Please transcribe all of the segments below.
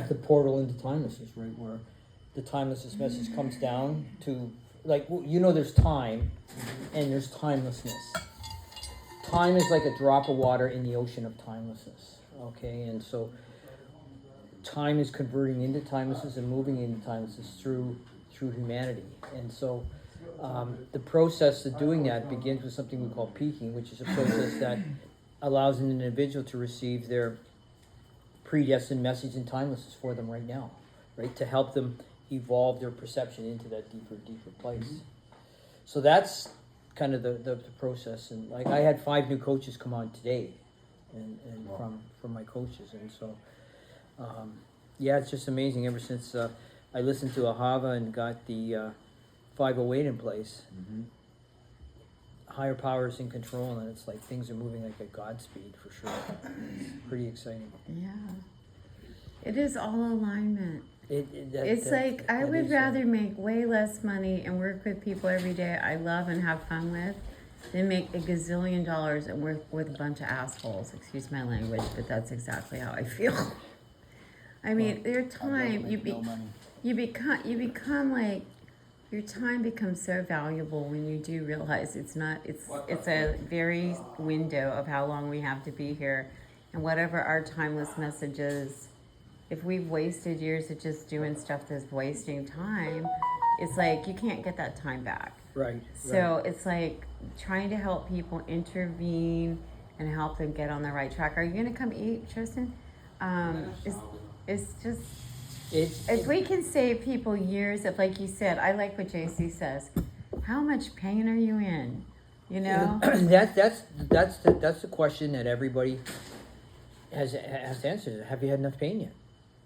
the portal into timelessness, right, where the timelessness message comes down to, like, there's time and there's timelessness. Time is like a drop of water in the ocean of timelessness, okay? And so time is converting into timelessness and moving into timelessness through humanity. And so the process of doing that begins with something we call peaking, which is a process that allows an individual to receive their predestined message in timelessness for them right now, right? To help them evolve their perception into that deeper place. Mm-hmm. So that's kind of the process. And like, I had 5 new coaches come on today and wow. from my coaches. And so, it's just amazing. Ever since I listened to Ahava and got the 508 in place, mm-hmm. higher powers in control, and it's like things are moving like at Godspeed for sure. It's pretty exciting. Yeah, it is all alignment. I would rather make way less money and work with people every day I love and have fun with than make a gazillion dollars and work with a bunch of assholes. Excuse my language, but that's exactly how I feel. I mean, there are times you become like, your time becomes so valuable when you do realize it's a very window of how long we have to be here, and whatever our timeless message is. If we've wasted years of just doing stuff that's wasting time, it's like you can't get that time back. Right. So it's like trying to help people intervene and help them get on the right track. Are you going to come eat, Tristan? It's just, if we can save people years of, like you said, I like what JC says, how much pain are you in? You know? That's the question that everybody has to answer. Have you had enough pain yet?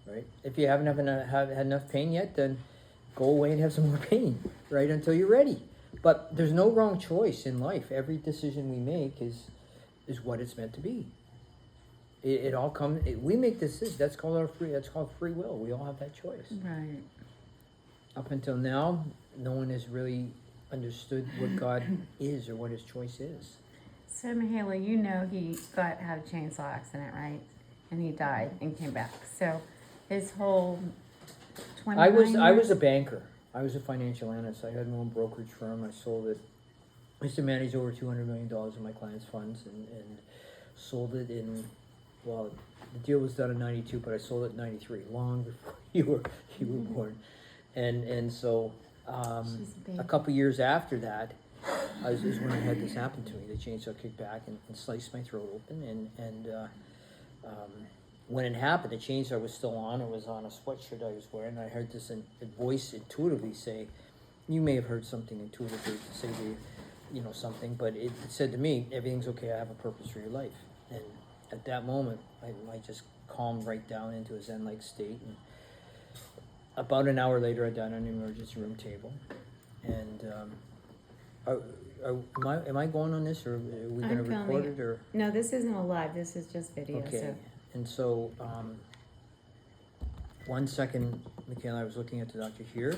Right? If you haven't had enough pain yet, then go away and have some more pain, right? Until you're ready. But there's no wrong choice in life. Every decision we make is what it's meant to be. It all comes. We make decisions. That's called free will. We all have that choice. Right. Up until now, no one has really understood what God is or what His choice is. So, Mihaela, he had a chainsaw accident, right? And he died and came back. So, his whole 29 years... I was a banker. I was a financial analyst. I had my own brokerage firm. I sold it. I used to manage over $200 million of my clients' funds and sold it in... Well, the deal was done in 92, but I sold it in 93, long before you were born. And so a couple years after that is when I had this happen to me. The chainsaw kicked back and sliced my throat open. And when it happened, the chainsaw was still on. It was on a sweatshirt I was wearing. I heard this voice intuitively say, you may have heard something intuitively to say to you, something, but it said to me, everything's okay, I have a purpose for your life. And at that moment, I just calmed right down into a Zen-like state. And about an hour later, I died on the emergency room table. And am I going on this, or are we going to record it? Or no, this isn't a live. This is just video. Okay. So. And so, 1 second, Michaela, I was looking at the doctor here.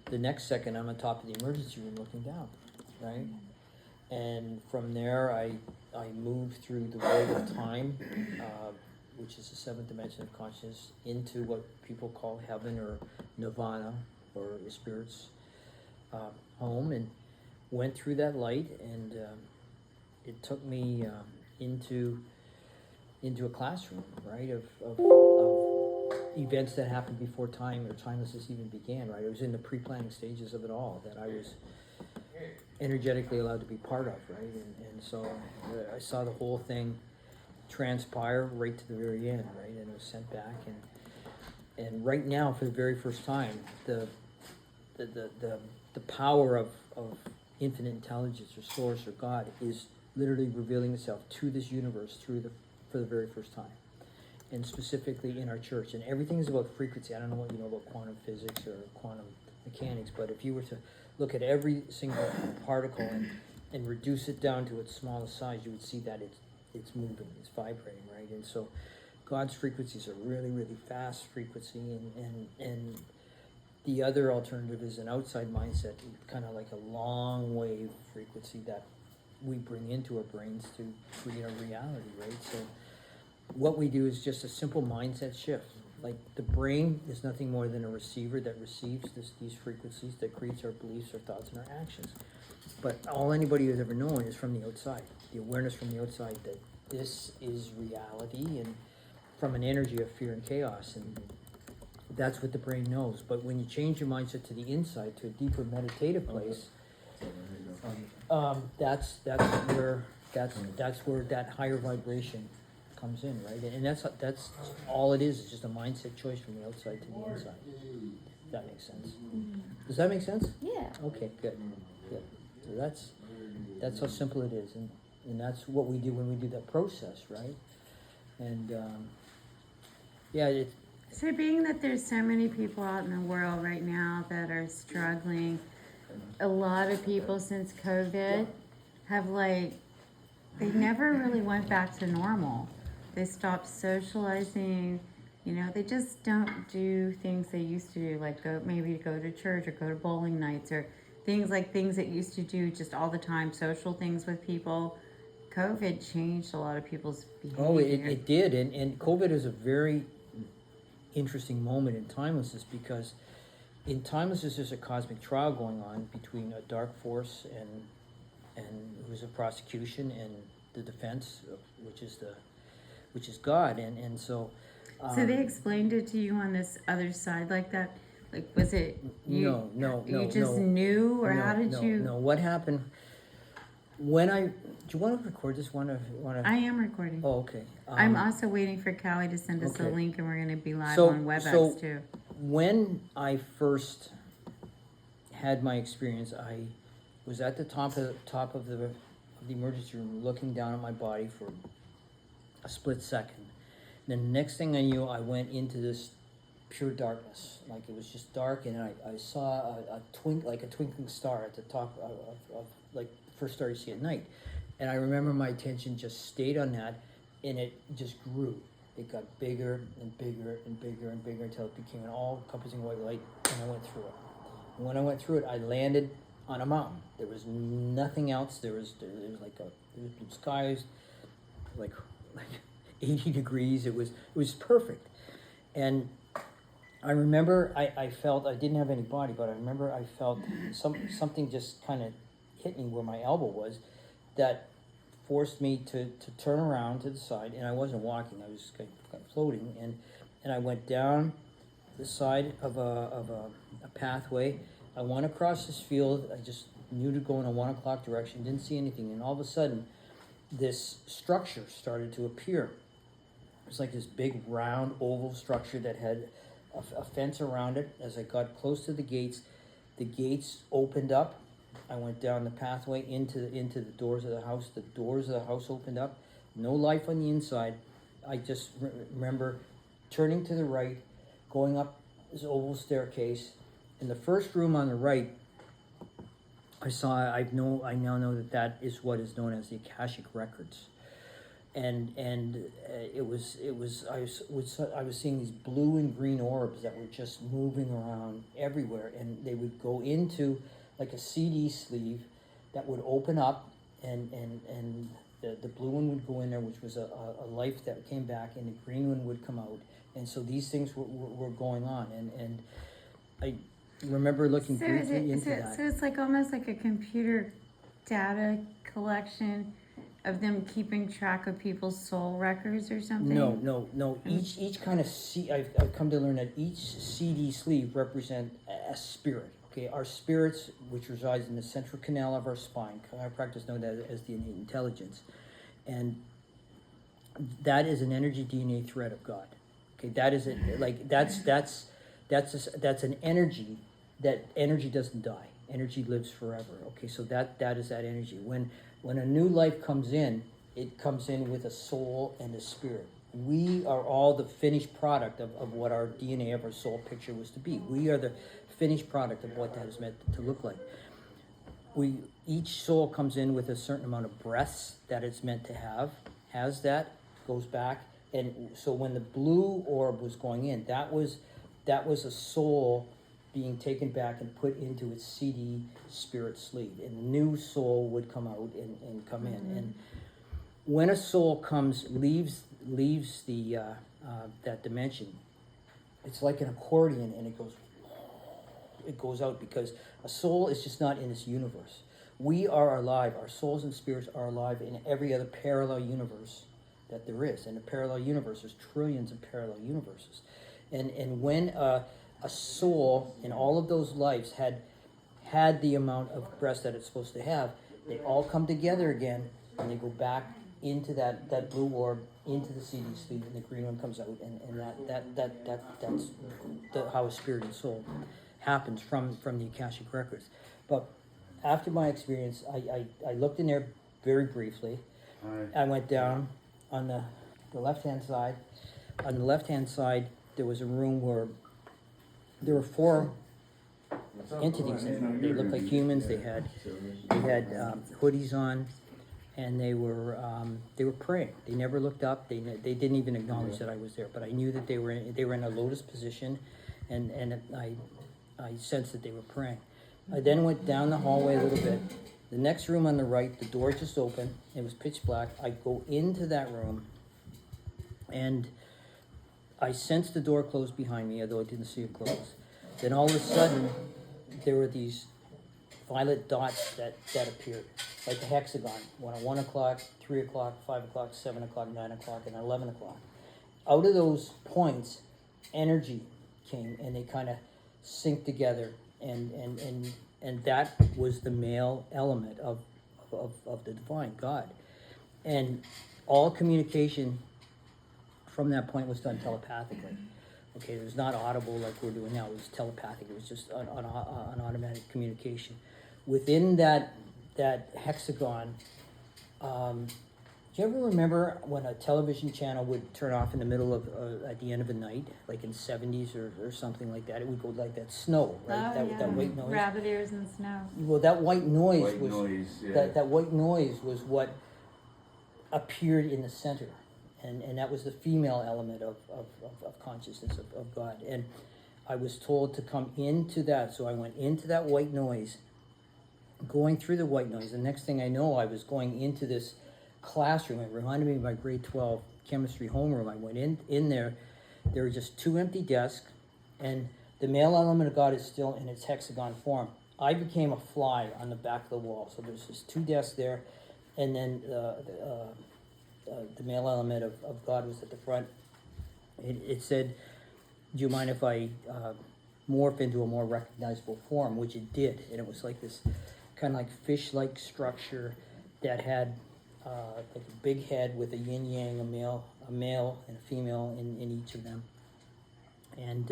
The next second, I'm on top of the emergency room looking down, right? And from there, I moved through the void of time, which is the 7th dimension of consciousness, into what people call heaven or nirvana, or the spirit's home, and went through that light, and it took me into a classroom, right, of events that happened before time or timelessness even began, right? It was in the pre-planning stages of it all that I was energetically allowed to be part of, right? And so I saw the whole thing transpire right to the very end, right? And it was sent back, and right now, for the very first time, the power of infinite intelligence or source or God is literally revealing itself to this universe for the very first time, and specifically in our church. And everything is about frequency. I don't know what you know about quantum physics or quantum mechanics, but if you were to look at every single particle and reduce it down to its smallest size, you would see that it's moving, it's vibrating, right? And so God's frequency is a really, really fast frequency, and the other alternative is an outside mindset, kind of like a long wave frequency that we bring into our brains to create a reality, right? So what we do is just a simple mindset shift. like the brain is nothing more than a receiver that receives these frequencies that creates our beliefs, our thoughts, and our actions. But all anybody has ever known is from the outside, the awareness from the outside that this is reality, and from an energy of fear and chaos, and that's what the brain knows. But when you change your mindset to the inside, to a deeper meditative place, that's where that higher vibration comes in, right? And that's all it is just a mindset choice from the outside to the inside. If that makes sense. Does that make sense? Yeah. Okay, good. So that's how simple it is, and that's what we do when we do that process, right? And So being that there's so many people out in the world right now that are struggling, a lot of people since COVID have they never really went back to normal. They stopped socializing, they just don't do things they used to do, like go to church or go to bowling nights or things that used to do just all the time, social things with people. COVID changed a lot of people's behavior. Oh, it did, and COVID is a very interesting moment in timelessness, because in timelessness there's a cosmic trial going on between a dark force and who's a prosecution and the defense, which is God, and so. So they explained it to you on this other side like that? Like, was it you? No. You just knew, or how did you? No. What happened when do you want to record this? I am recording. Oh, okay. I'm also waiting for Callie to send us a link, and we're going to be live on WebEx too. When I first had my experience, I was at the top of the emergency room, looking down at my body for a split second. Then the next thing I knew, I went into this pure darkness. Like, it was just dark, and I saw a twinkling star at the top of like the first star you see at night. And I remember my attention just stayed on that, and it just grew. It got bigger and bigger and bigger and bigger until it became an all-encompassing white light, and I went through it. And when I went through it, I landed on a mountain. There was nothing else. There was blue skies, like 80 degrees. It was perfect. And I remember I felt, I didn't have any body, but I remember I felt something just kind of hit me where my elbow was, that forced me to turn around to the side, and I wasn't walking, I was kind of floating, and I went down the side of a pathway. I went across this field. I just knew to go in a 1 o'clock direction, didn't see anything, and all of a sudden this structure started to appear. It was like this big round oval structure that had a fence around it. As I got close to the gates opened up. I went down the pathway into the doors of the house. The doors of the house opened up. No life on the inside. I just remember turning to the right, going up this oval staircase. In the first room on the right, I now know that is what is known as the Akashic Records. And it was I was seeing these blue and green orbs that were just moving around everywhere, and they would go into like a CD sleeve that would open up, and the blue one would go in there, which was a life that came back, and the green one would come out. And so these things were going on, and I remember looking briefly into that. So it's like almost like a computer data collection of them keeping track of people's soul records or something? No. Each kind of I've come to learn that each CD sleeve represents a spirit. Okay, our spirits, which resides in the central canal of our spine, chiropractors know that as the innate intelligence, and that is an energy DNA thread of God. Okay, that is it. Like that's an energy. That energy doesn't die. Energy lives forever. Okay, so that is that energy. When a new life comes in, it comes in with a soul and a spirit. We are all the finished product of what our DNA of our soul picture was to be. We are the finished product of what that is meant to look like. Each soul comes in with a certain amount of breaths that it's meant to have, has that, goes back. And so when the blue orb was going in, that was a soul being taken back and put into its CD spirit sleeve, and the new soul would come out and come in. And when a soul leaves the that dimension, it's like an accordion, and it goes out, because a soul is just not in this universe. We are alive. Our souls and spirits are alive in every other parallel universe that there is. In a parallel universe, there's trillions of parallel universes. And when a soul in all of those lives had the amount of breath that it's supposed to have, they all come together again, and they go back into that blue orb, into the CD sleep, and the green one comes out, and that's how a spirit and soul happens from the Akashic records. But after my experience, I looked in there very briefly. I went down on the left-hand side. On the left-hand side, there was a room where there were 4 entities in there. They looked like humans. They had hoodies on, and they were praying. They never looked up. They didn't even acknowledge that I was there. But I knew that they were in a lotus position, and I sensed that they were praying. I then went down the hallway a little bit. The next room on the right, the door just opened. It was pitch black. I go into that room, and I sensed the door close behind me, although I didn't see it close. Then all of a sudden, there were these violet dots that appeared, like a hexagon. One at 1 o'clock, 3 o'clock, 5 o'clock, 7 o'clock, 9 o'clock, and 11 o'clock. Out of those points, energy came, and they kind of synced together, and that was the male element of the divine God. And all communication from that point was done telepathically. Okay, it was not audible like we're doing now. It was telepathic. It was just an automatic communication. Within that hexagon, do you ever remember when a television channel would turn off in the middle of, at the end of a night, like in 70s or something like that? It would go like that snow, right? That white noise. Rabbit ears and snow. Well, that white noise that white noise was what appeared in the center. And that was the female element of consciousness of God. And I was told to come into that. So I went into that white noise, going through the white noise. The next thing I know, I was going into this classroom. It reminded me of my grade 12 chemistry homeroom. I went in there. There were just 2 empty desks. And the male element of God is still in its hexagon form. I became a fly on the back of the wall. So there's just 2 desks there. And then the male element of God was at the front. It said, do you mind if I morph into a more recognizable form? Which it did. And it was like this kind of like fish-like structure that had like a big head with a yin-yang, a male and a female in each of them. And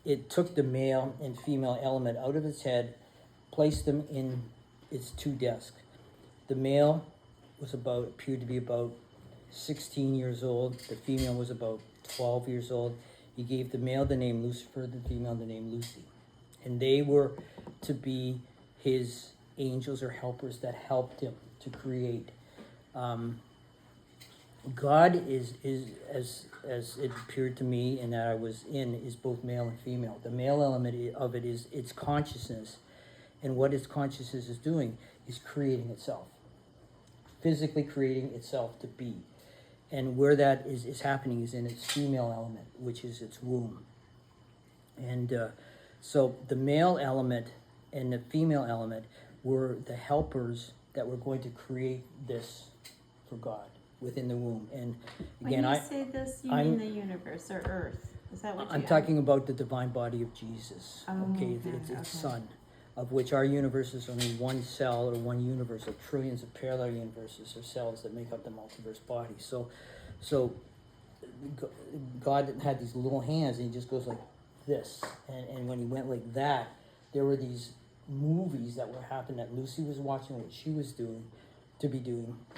it took the male and female element out of its head, placed them in its 2 desks. The male appeared to be about 16 years old. The female was about 12 years old. He gave the male the name Lucifer, the female the name Lucy. And they were to be his angels or helpers that helped him to create. God is as it appeared to me and that I was in, is both male and female. The male element of it is its consciousness. And what its consciousness is doing is creating itself. Physically creating itself to be. And where that is happening is in its female element, which is its womb. And so the male element and the female element were the helpers that were going to create this for God within the womb. And again, when you say this, you mean the universe or Earth? Is that what I'm talking about the divine body of Jesus. Oh, okay, its son, of which our universe is only one cell or one universe of trillions of parallel universes or cells that make up the multiverse body. So God had these little hands, and he just goes like this. And when he went like that, there were these movies that were happening that Lucy was watching what she was doing.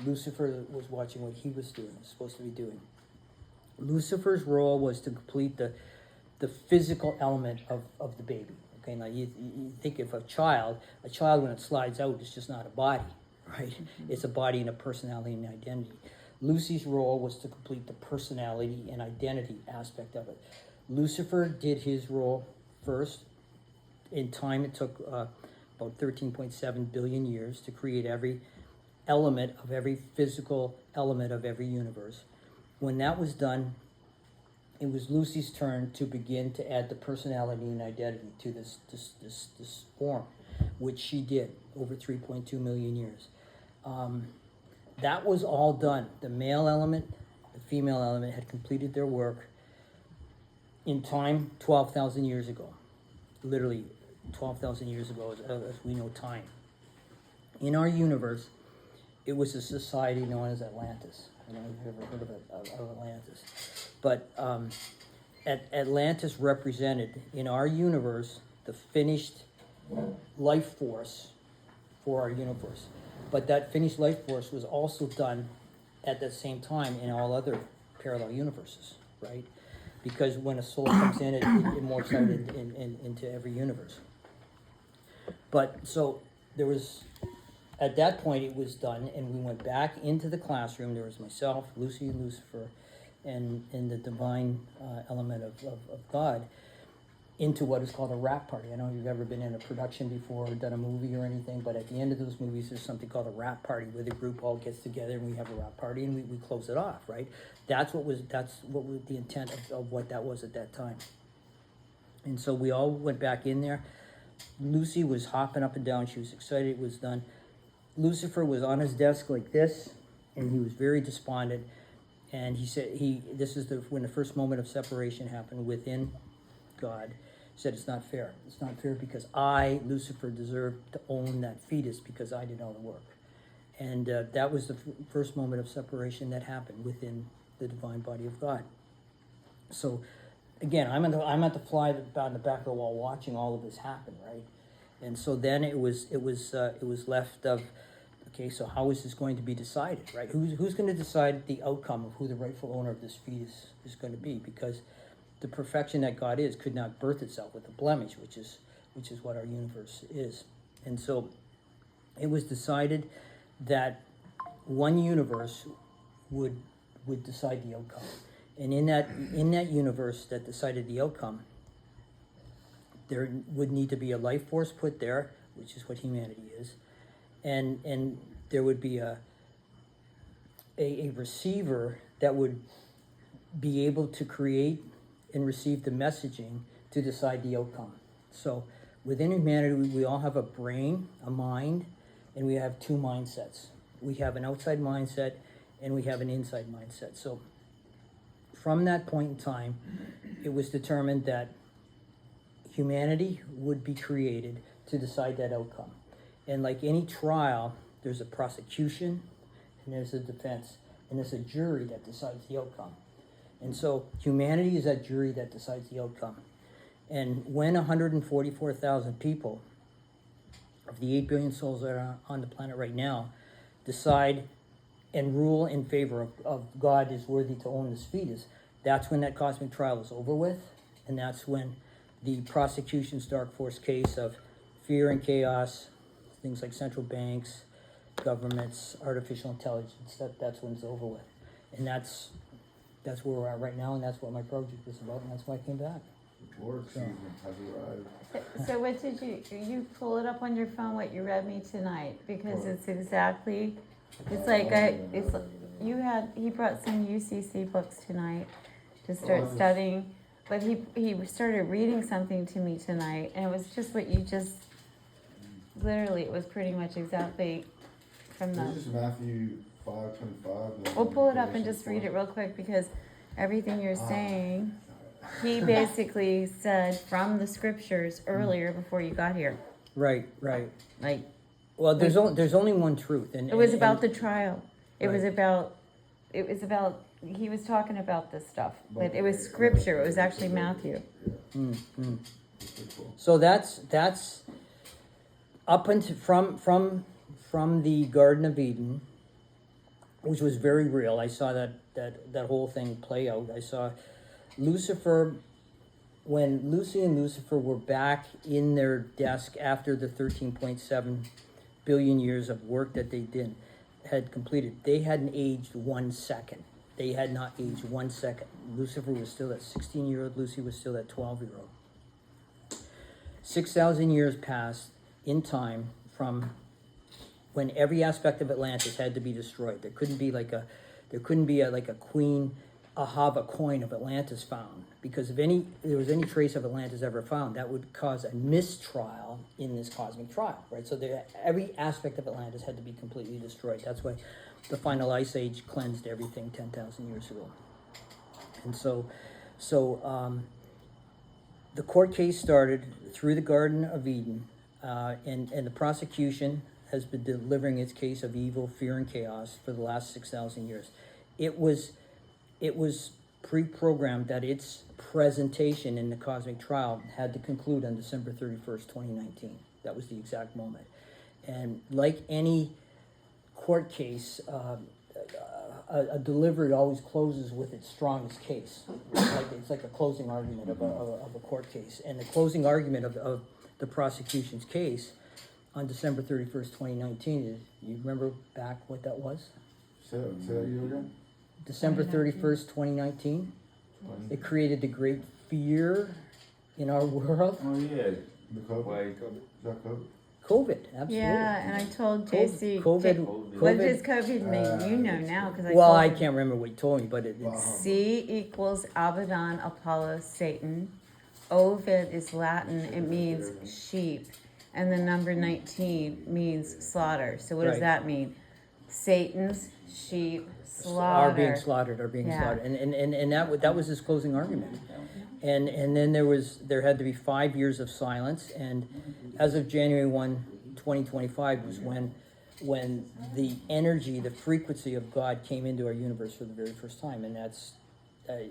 Lucifer was watching what he was supposed to be doing. Lucifer's role was to complete the physical element of the baby. Okay, now you think of a child when it slides out, it's just not a body, right? Mm-hmm. It's a body and a personality and identity. Lucy's role was to complete the personality and identity aspect of it. Lucifer did his role first. In time, it took about 13.7 billion years to create every element of every physical element of every universe. When that was done, it was Lucy's turn to begin to add the personality and identity to this form, which she did over 3.2 million years. That was all done. The male element, the female element had completed their work in time 12,000 years ago. Literally 12,000 years ago as we know time. In our universe, it was a society known as Atlantis. I don't know if you've ever heard of Atlantis. But Atlantis represented, in our universe, the finished life force for our universe. But that finished life force was also done at the same time in all other parallel universes, right? Because when a soul comes in, it morphs out into every universe. But so there was, at that point it was done, and we went back into the classroom. There was myself, Lucy, Lucifer, and the divine element of God, into what is called a wrap party. I don't know if you've ever been in a production before or done a movie or anything, but at the end of those movies there's something called a wrap party, where the group all gets together and we have a wrap party and we close it off, right? That's what was the intent of what that was at that time. And so we all went back in there. Lucy was hopping up and down. She was excited it was done. Lucifer was on his desk like this, and he was very despondent. And he said, this is when the first moment of separation happened within God. He said, it's not fair. It's not fair because I, Lucifer, deserve to own that fetus because I did all the work. And that was the first moment of separation that happened within the divine body of God. So, again, I'm at the fly on the back of the wall watching all of this happen, right? And so then it was left of, okay, so how is this going to be decided, right? Who's going to decide the outcome of who the rightful owner of this fetus is going to be? Because the perfection that God is could not birth itself with a blemish, which is what our universe is. And so it was decided that one universe would decide the outcome. And in that universe that decided the outcome, there would need to be a life force put there, which is what humanity is, and there would be a receiver that would be able to create and receive the messaging to decide the outcome. So within humanity, we all have a brain, a mind, and we have two mindsets. We have an outside mindset and we have an inside mindset. So from that point in time, it was determined that humanity would be created to decide that outcome. And like any trial, there's a prosecution and there's a defense, and there's a jury that decides the outcome. And so humanity is that jury that decides the outcome. And when 144,000 people of the 8 billion souls that are on the planet right now decide and rule in favor of God is worthy to own this fetus, that's when that cosmic trial is over with, and that's when the prosecution's dark force case of fear and chaos, things like central banks, governments, artificial intelligence, that's when it's over with. And that's where we're at right now, and that's what my project is about, and that's why I came back. Lord season has arrived. So what did you pull it up on your phone, what you read me tonight? Because it's exactly, it's like he brought some UCC books tonight to start studying, but he started reading something to me tonight, and it was just what you just, literally, it was pretty much exactly from the. This is Matthew 5:25. We'll pull it up and just read it real quick, because everything you're saying, he basically said from the scriptures earlier before you got here. Right. Like, Well, there's only one truth, and it was about the trial. It Right. was about. He was talking about this stuff, but it was scripture. It was actually Matthew. So that's up until from the Garden of Eden, which was very real. I saw that whole thing play out. I saw Lucifer, when Lucy and Lucifer were back in their desk after the 13.7 billion years of work that they had completed. They hadn't aged 1 second. They had not aged 1 second. Lucifer was still that 16-year-old. Lucy was still that 12-year-old. 6,000 years passed in time from when every aspect of Atlantis had to be destroyed. There couldn't be like a queen Ahava coin of Atlantis found, because if there was any trace of Atlantis ever found, that would cause a mistrial in this cosmic trial, right? So every aspect of Atlantis had to be completely destroyed. That's why the final ice age cleansed everything 10,000 years ago. And so the court case started through the Garden of Eden, and the prosecution has been delivering its case of evil, fear, and chaos for the last 6,000 years. It was pre-programmed that its presentation in the cosmic trial had to conclude on December 31st, 2019. That was the exact moment. And like any court case, a delivery always closes with its strongest case. It's like a closing argument of a court case. And the closing argument of the prosecution's case on December 31st, 2019 is, you remember back what that was? Say that you again? December 31st, 2019. It created the great fear in our world. Oh yeah. The COVID? Is that COVID? COVID, absolutely. Yeah, and I told JC, COVID. what does COVID mean? You know now, because I can't remember what you told me, but C equals Abaddon, Apollo, Satan. Ovid is Latin, it means sheep. And the number 19 means slaughter. So what does that mean? Satan's sheep slaughter. Are being slaughtered. And that was his closing argument. And then there had to be 5 years of silence, and as of January 1, 2025 was when the energy, the frequency of God came into our universe for the very first time. And that's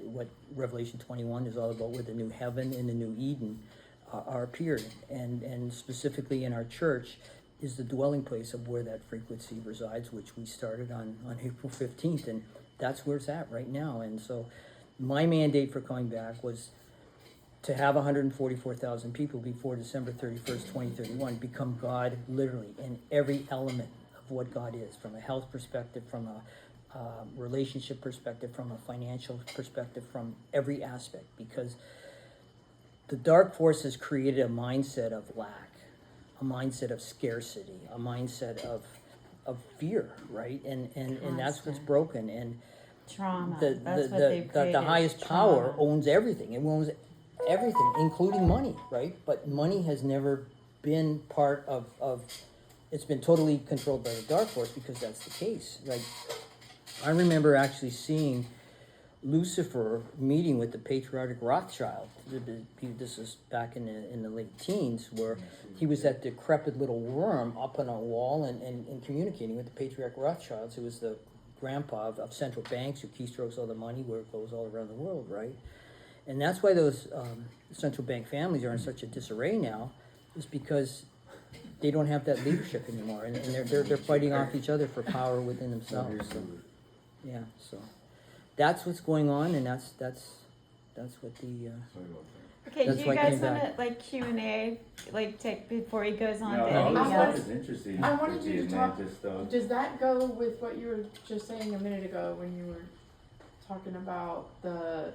what Revelation 21 is all about, where the new heaven and the new Eden are appeared. And specifically in our church is the dwelling place of where that frequency resides, which we started on April 15th. And that's where it's at right now. And so my mandate for coming back was to have 144,000 people before December 31st, 2031 become God literally in every element of what God is, from a health perspective, from a relationship perspective, from a financial perspective, from every aspect, because the dark force has created a mindset of lack, a mindset of scarcity, a mindset of fear, right? And that's what's broken. And trauma. The highest power owns everything. It owns everything, including money, right? But money has never been part of it's been totally controlled by the dark force, because that's the case. Like, I remember actually seeing Lucifer meeting with the patriarch Rothschild. This is back in the late teens, where he was that decrepit little worm up on a wall and communicating with the patriarch Rothschilds, who was the grandpa of central banks, who keystrokes all the money where it goes all around the world, right? And that's why those central bank families are in such a disarray now, is because they don't have that leadership anymore, and they're fighting off each other for power within themselves. So, yeah, so that's what's going on, and that's what the. Okay, do you guys want to Q&A take before he goes on to anything else? Is interesting. I wanted you to talk. Stuff. Does that go with what you were just saying a minute ago when you were talking about the?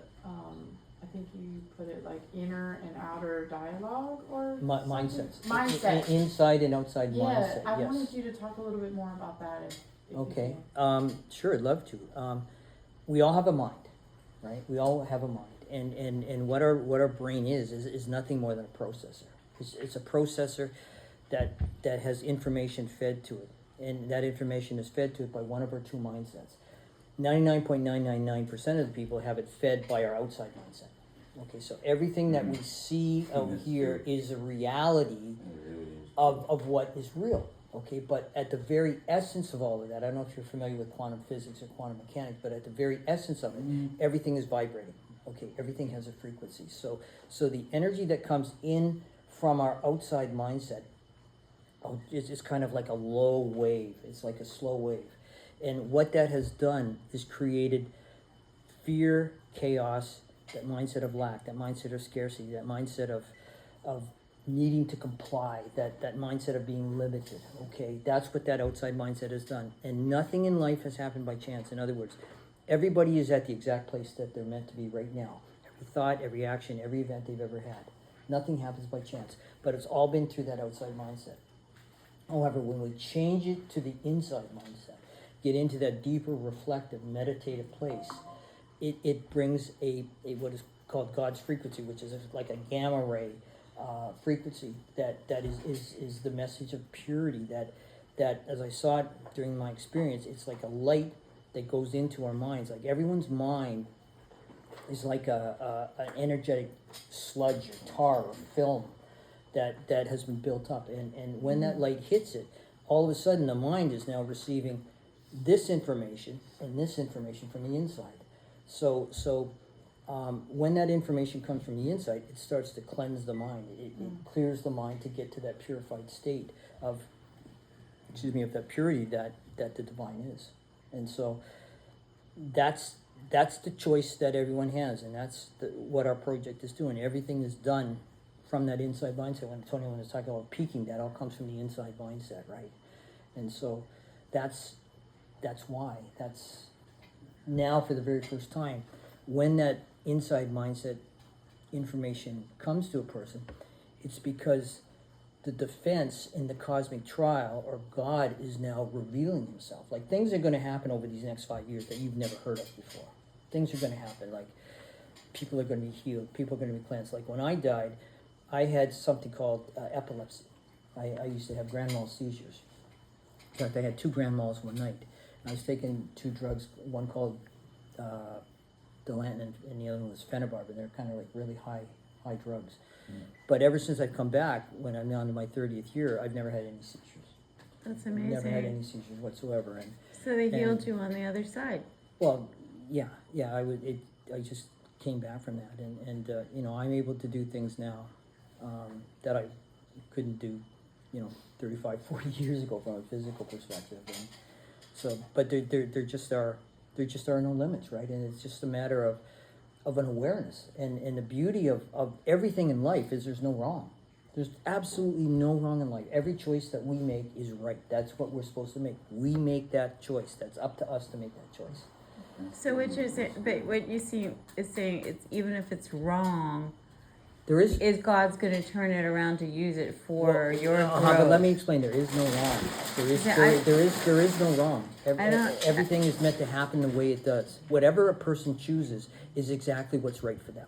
I think you put it like inner and outer dialogue or mindsets. Mindset. Inside and outside mindset. Yeah, I wanted you to talk a little bit more about that. If okay. Sure, I'd love to. We all have a mind, right? We all have a mind, and what our brain is nothing more than a processor. It's a processor that has information fed to it, and that information is fed to it by one of our two mindsets. 99.999% of the people have it fed by our outside mindset. Okay, so everything that we see out here is a reality of what is real. Okay, but at the very essence of all of that, I don't know if you're familiar with quantum physics or quantum mechanics, but at the very essence of it, everything is vibrating. Okay, everything has a frequency. So the energy that comes in from our outside mindset, it's kind of like a low wave. It's like a slow wave. And what that has done is created fear, chaos, that mindset of lack, that mindset of scarcity, that mindset of needing to comply, that mindset of being limited. Okay, that's what that outside mindset has done. And nothing in life has happened by chance. In other words, everybody is at the exact place that they're meant to be right now. Every thought, every action, every event they've ever had. Nothing happens by chance. But it's all been through that outside mindset. However, when we change it to the inside mindset, get into that deeper, reflective, meditative place, it brings a what is called God's frequency, which is like a gamma ray frequency that is the message of purity. That as I saw it during my experience, it's like a light that goes into our minds. Like everyone's mind is like an energetic sludge, or tar, or film that has been built up. And when that light hits it, all of a sudden the mind is now receiving this information and this information from the inside. So when that information comes from the inside, it starts to cleanse the mind. It clears the mind to get to that purified state of that purity that the divine is. And so that's the choice that everyone has, and that's what our project is doing. Everything is done from that inside mindset. When Tony was talking about peaking, that all comes from the inside mindset, right? And so that's why. That's now for the very first time, when that inside mindset information comes to a person, it's because the defense in the cosmic trial, or God, is now revealing himself. Like, things are going to happen over these next 5 years that you've never heard of before. Things are going to happen. Like, people are going to be healed. People are going to be cleansed. Like, when I died, I had something called epilepsy. I used to have grand mal seizures. In fact, I had 2 grand mals one night. I was taking 2 drugs, one called Dilantin, and the other one was phenobarbital. They're kind of like really high drugs. But ever since I've come back, when I'm now into my 30th year, I've never had any seizures. That's amazing. Never had any seizures whatsoever. And so they healed you on the other side. well, yeah. I just came back from that, and I'm able to do things now that I couldn't do, 35, 40 years ago from a physical perspective. And so, but there just are no limits, right? And it's just a matter of an awareness. And the beauty of everything in life is there's no wrong. There's absolutely no wrong in life. Every choice that we make is right. That's what we're supposed to make. We make that choice. That's up to us to make that choice. So which is it? But what you see is saying, it's even if it's wrong, There is God's going to turn it around to use it for your growth. but let me explain. There is no wrong. There is no wrong. Everything is meant to happen the way it does. Whatever a person chooses is exactly what's right for them.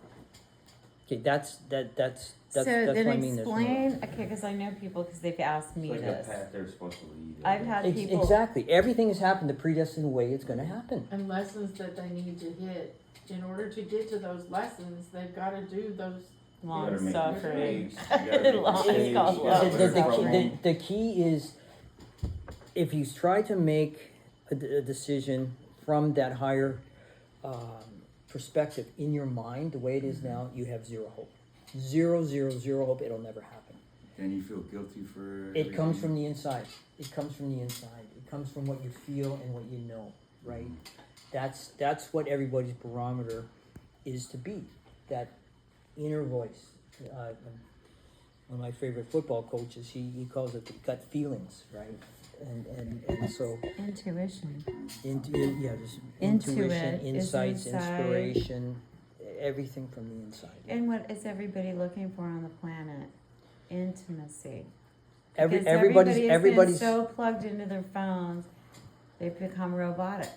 Okay, that's So what then I mean. explain, okay, because I know people, because they've asked me It's like this. a path they're supposed to lead. I've had people. Exactly. Everything has happened the predestined way it's going to happen. And lessons that they need to hit. In order to get to those lessons, they've got to do those. Long You gotta make suffering. mistakes, you gotta make Long- mistakes, it's called you gotta long learn from suffering. them. The key is, if you try to make a decision from that higher perspective in your mind, the way it is now, you have zero hope. Zero hope. It'll never happen. Then you feel guilty for It comes from the inside. It comes from the inside. It comes from what you feel and what you know, right? That's what everybody's barometer is to be. That inner voice. One of my favorite football coaches, he calls it the gut feelings, right? And so Intuition. just Intuition, intuition, is insights, inside. inspiration, everything from the inside. And what is everybody looking for on the planet? Intimacy. Every Because everybody's everybody's been so plugged into their phones, they've become robotic.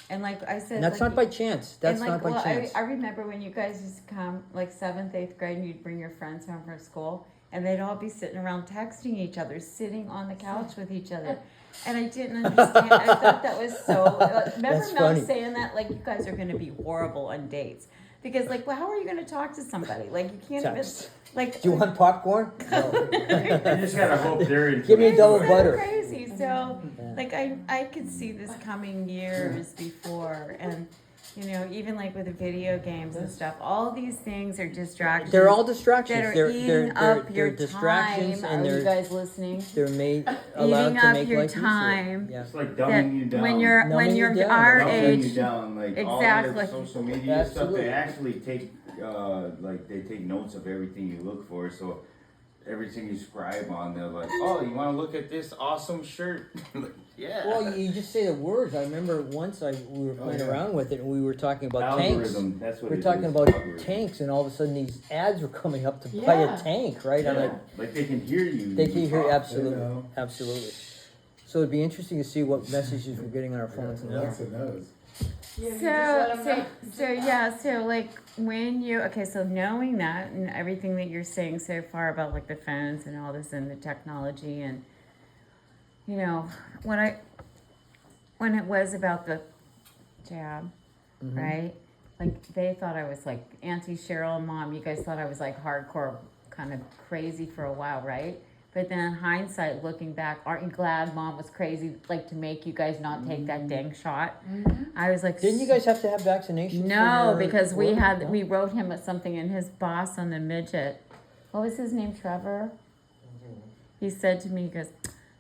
And like I said, and that's like, not by chance. That's not by chance. I remember when you guys used to come, like 7th, 8th grade, and you'd bring your friends home from school, and they'd all be sitting around texting each other, sitting on the couch with each other. And I didn't understand. I thought that was so. Remember That's Mel funny. saying that, like, you guys are going to be horrible on dates. Because, like, well, how are you going to talk to somebody? Like, you can't Text. even, like. Do you want popcorn? No. You just gotta hope they're into Give me it. a double so butter. crazy. So, Yeah. like, I could see this coming years before, and even like with the video games and stuff, all these things are distractions. They're all distractions. that are they're eating up your distractions, time. and Are you they're guys listening? they're made allowed Eating to up make your life time. easier. Yeah. It's like That dumbing you down. when Numbing you you're down. our Dumbing age, you down, like Exactly. all their social media Absolutely. stuff. They actually take they take notes of everything you look for. So everything you scribe on, they're like, oh, you want to look at this awesome shirt? Like, yeah. Well, you just say the words. I remember once we were playing around with it, and we were talking about tanks. Algorithm, that's what We're it talking is, about algorithm. tanks, and all of a sudden these ads were coming up to buy Yeah. a tank, right? I'm like, Like they can hear you. they can hear talk. absolutely, know. absolutely. So it'd be interesting to see what messages we're getting on our phones now. Alexa knows. Yeah, you just let 'em know. So like when you, okay, so knowing that and everything that you're saying so far about like the phones and all this and the technology and, you know, when it was about the jab, right? Like they thought I was like Auntie Cheryl and Mom, you guys thought I was like hardcore kind of crazy for a while, right? But then in hindsight, looking back, aren't you glad Mom was crazy, like to make you guys not take that dang shot? I was like, Didn't you guys have to have vaccinations? no, for your because we work? had No? we wrote him at something, and his boss on the midget, what was his name, Trevor? He said to me, he goes,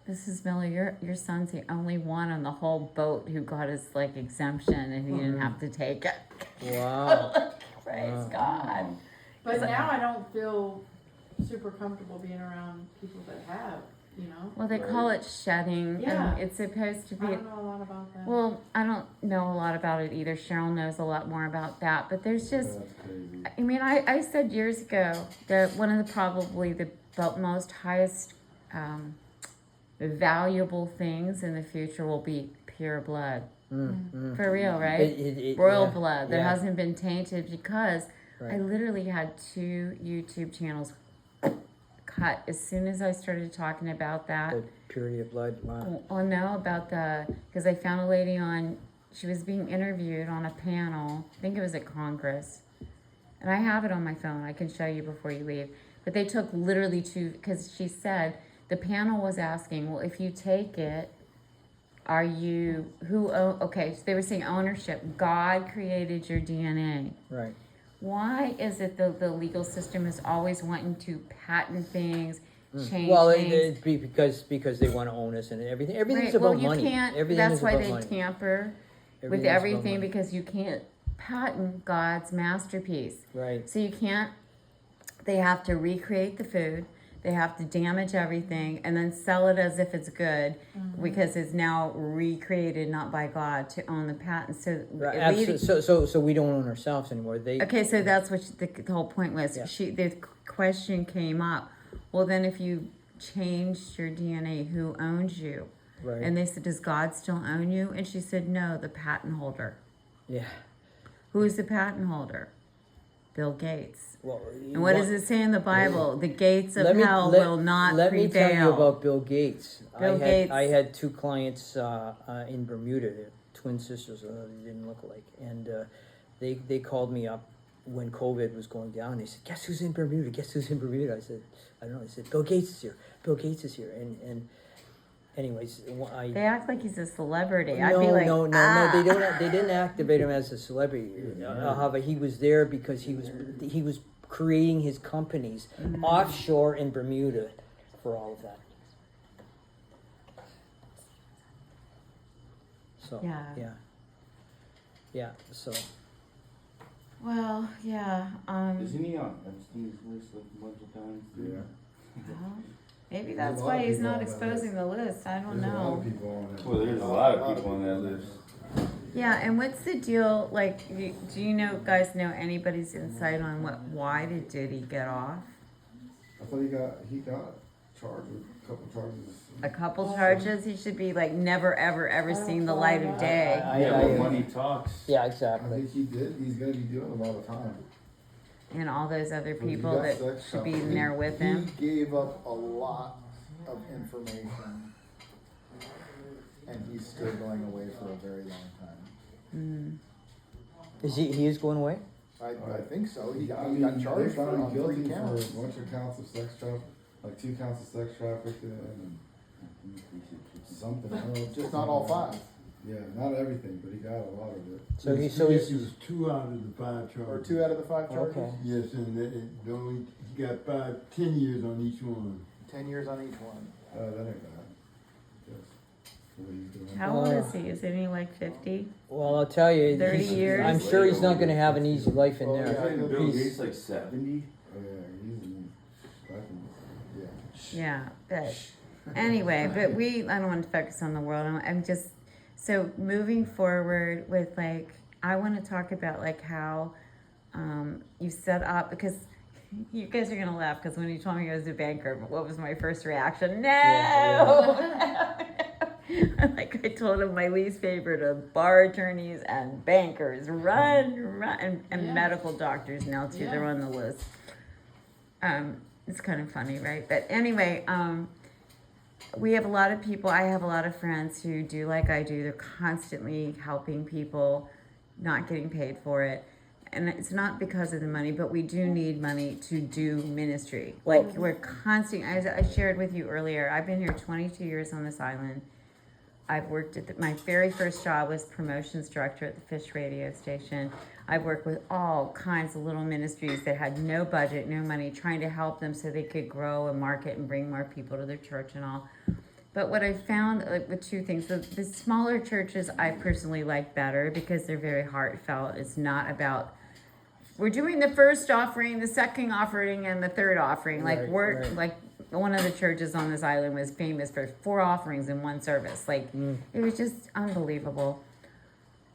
"This is Millie. Your son's the only one on the whole boat who got his like exemption, and he didn't have to take it." Wow. Praise Wow. God. But now I don't feel super comfortable being around people that have, you know. Well, they call it shedding, Yeah. and it's supposed to I be. don't know a lot about that. Well, I don't know a lot about it either. Cheryl knows a lot more about that, but there's just. That's crazy. I mean, I said years ago that one of the probably the most highest valuable things in the future will be pure blood. For real, right? Royal yeah, blood that yeah. hasn't been tainted, because I Right. literally had 2 YouTube channels cut as soon as I started talking about that. The purity of blood. Wow. Oh no, about because I found a lady on, she was being interviewed on a panel, I think it was at Congress, and I have it on my phone, I can show you before you leave, but they took literally 2, because she said, the panel was asking, well, if you take it, are you, okay, so they were saying ownership, God created your DNA. Right. Why is it the legal system is always wanting to patent things, change Well, things? it'd be because they want to own us and everything. Everything's Right, well, about you money. can't, Everything that's is why about they money. tamper with Everything's about everything, money. because you can't patent God's masterpiece. Right. So you can't, they have to recreate the food, they have to damage everything, and then sell it as if it's good, because it's now recreated not by God to own the patent. So Right. it leads- So we don't own ourselves anymore. They. okay, so that's what the whole point was. Yeah. The question came up, well then if you changed your DNA, who owns you? Right. And they said, does God still own you? And she said, no, the patent holder. Yeah. Who is the patent holder? Bill Gates. Well. And what does it say in the Bible? The gates of Let me- hell let- will not Let prevail. me tell you about Bill Gates. Bill Gates. I had 2 clients in Bermuda. They're twin sisters. They didn't look alike, and they called me up when COVID was going down. They said, "Guess who's in Bermuda? Guess who's in Bermuda?" I said, "I don't know." They said, "Bill Gates is here. Bill Gates is here." And anyways, They act like he's a celebrity. no, I'd be like, no, ah. they don't. They didn't activate him as a celebrity. However, he was there because he was creating his companies offshore in Bermuda for all of that. So yeah. So Well, yeah. Isn't he on Epstein's list like a bunch of times? Yeah. Well, maybe There's that's a lot why of he's people not on that exposing the list. I don't There's a lot know. of people on it. Well, there's a lot of people on that list. Yeah, and what's the deal? Like, do you guys know anybody's insight on why did he get off? I thought he got charged with a couple charges. A couple charges. He should be like never, ever seen the light of day. Yeah, but money talks. yeah, I exactly. think he did. He's gonna be doing them all the time. And all those other But he people got that sex should be trafficking. in there with him. He gave up a lot of information, and he's still going away for a very long time. Is he is going away? I think so. He I got mean, charged they for found him on guilty 3 for counts. a bunch of counts of sex trafficking, like 2 counts of sex trafficking and something else. Just not all 5. Yeah, not everything, but he got a lot of it. So It he's was 2 out of the 5 charges. Or 2 out of the 5 charges. Okay. Yes, and he got 10 years on each one. 10 years on each one. That ain't bad. Yes. For what he's doing. How old is he? Isn't he like 50? Well, I'll tell you, 30 he's- years? I'm sure he's not going to have an easy life in Well, there. yeah, Bill He's- Gates like 70. Oh, yeah, I think, Yeah, but anyway, I don't want to focus on the world. I'm just, so moving forward with like, I want to talk about like how you set up, because you guys are going to laugh, because when you told me I was a banker, what was my first reaction? No! Yeah, I'm like, like I told him, my least favorite are bar attorneys and bankers. Run, and Yeah. medical doctors now too. Yeah. They're on the list. It's kind of funny, right? But anyway, we have a lot of people. I have a lot of friends who do like I do. They're constantly helping people, not getting paid for it. And it's not because of the money, but we do need money to do ministry. Like we're constant. I shared with you earlier, I've been here 22 years on this island. I've worked at my very first job was promotions director at the Fish radio station. I've worked with all kinds of little ministries that had no budget, no money, trying to help them so they could grow and market and bring more people to their church and all. But what I found with two things, the smaller churches I personally like better because they're very heartfelt. It's not about, we're doing the first offering, the second offering, and the third offering. Like like one of the churches on this island was famous for 4 offerings in one service. Like it was just unbelievable.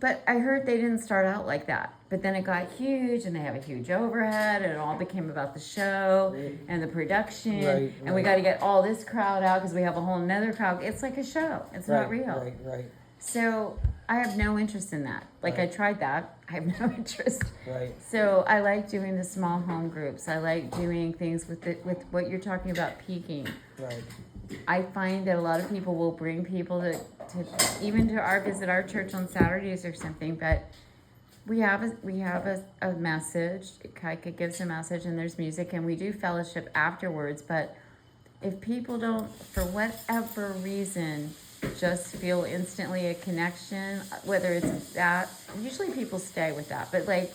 But I heard they didn't start out like that. But then it got huge, and they have a huge overhead, and it all became about the show and the production. And we got to get all this crowd out because we have a whole nother crowd. It's like a show. It's not real. Right. So I have no interest in that. Like I tried that. I have no interest. Right. So I like doing the small home groups. I like doing things with what you're talking about, peaking. Right. I find that a lot of people will bring people to even to visit our church on Saturdays or something, but we have a message. Kaika gives a message, and there's music, and we do fellowship afterwards. But if people don't, for whatever reason, just feel instantly a connection, whether it's that, usually people stay with that. But like,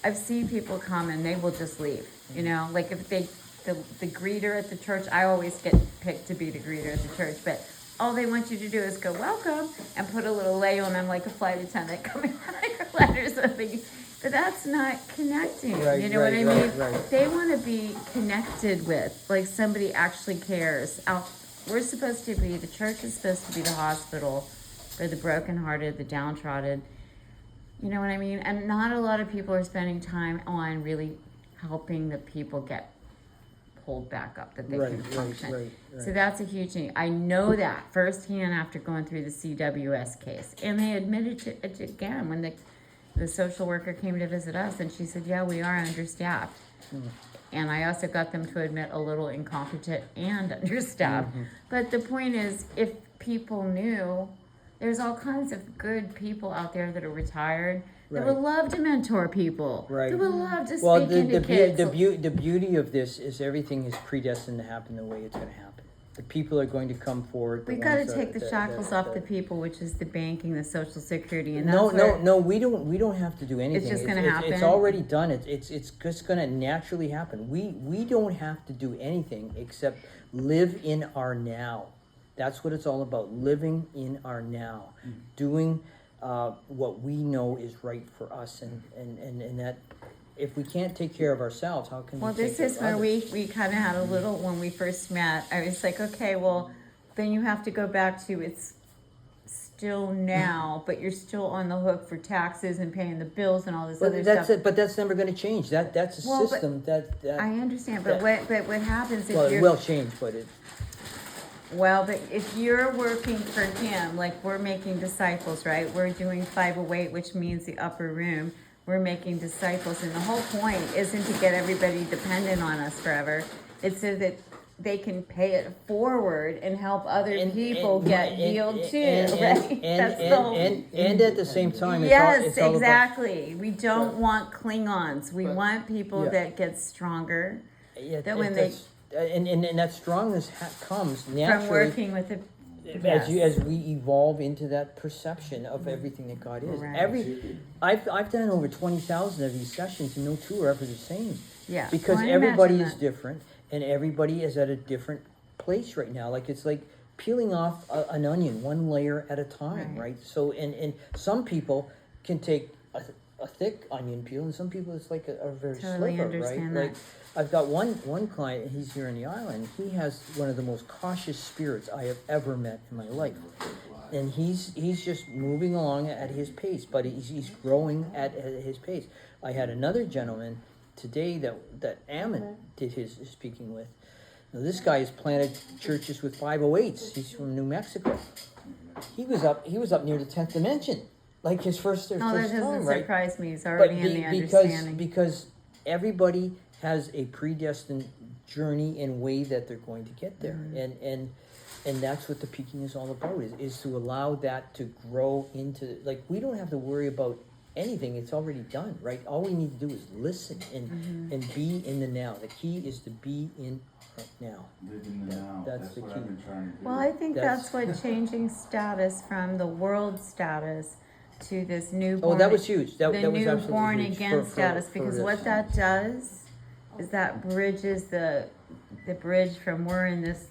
I've seen people come and they will just leave. You know, like if the greeter at the church, I always get picked to be the greeter at the church, but all they want you to do is go welcome and put a little lei on them like a flight attendant coming on your ladder or something. But that's not connecting. You know what I mean? Right. They want to be connected with, like somebody actually cares. We're supposed to be, the church is supposed to be the hospital for the brokenhearted, the downtrodden. You know what I mean? And not a lot of people are spending time on really helping the people get pulled back up, that they can function. Right. So that's a huge thing. I know that firsthand after going through the CWS case. And they admitted to it again when the social worker came to visit us, and she said, yeah, we are understaffed. And I also got them to admit a little incompetent and understaffed. But the point is, if people knew, there's all kinds of good people out there that are retired that would love to mentor people. That would love to speak into kids. The beauty of this is everything is predestined to happen the way it's going to happen. The people are going to come forward. We got to take the shackles off the people, which is the banking, the Social Security, and no. We don't have to do anything. It's just going to happen. It's already done. It's just going to naturally happen. We don't have to do anything except live in our now. That's what it's all about. Living in our now, doing what we know is right for us, and that. If we can't take care of ourselves, how can we take care of others? Well, this is where we kind of had a little, when we first met, I was like, okay, well, then you have to go back to it's still now, but you're still on the hook for taxes and paying the bills and all this other stuff. But that's never going to change. That's a system that I understand, but what happens if it will change, but it... Well, but if you're working for him, like we're making disciples, right? We're doing 508, which means the upper room. We're making disciples, and the whole point isn't to get everybody dependent on us forever. It's so that they can pay it forward and help other people get healed too, right? And at the same time, yes, exactly. We don't want Klingons. We want people that get stronger. That when and that strongness comes naturally from working with the. As we evolve into that perception of everything that God is. Right. I've done over 20,000 of these sessions, and no two are ever the same. Yeah. Because everybody is different, and everybody is at a different place right now. Like it's like peeling off an onion, one layer at a time, right? So and some people can take a thick onion peel, and some people it's like a very sliver, right? Like I've got one client, he's here in the island. He has one of the most cautious spirits I have ever met in my life. And he's just moving along at his pace, but he's growing at his pace. I had another gentleman today that Ammon did his speaking with. Now, this guy has planted churches with 508s. He's from New Mexico. He was up near the 10th dimension, like his first that first doesn't time, right? surprise me. He's already in the understanding. Because everybody has a predestined journey and way that they're going to get there, and that's what the peaking is all about, is to allow that to grow into, like, we don't have to worry about anything. It's already done, right? All we need to do is listen and be in the now. The key is to be in now. Live in the now. That's That's the what key. I've been trying to do. Well, I think That's- that's what changing status from the world status to this newborn. Oh, that was huge. That the was new absolutely born huge again for status, because this. what that does is that bridges the bridge from we're in this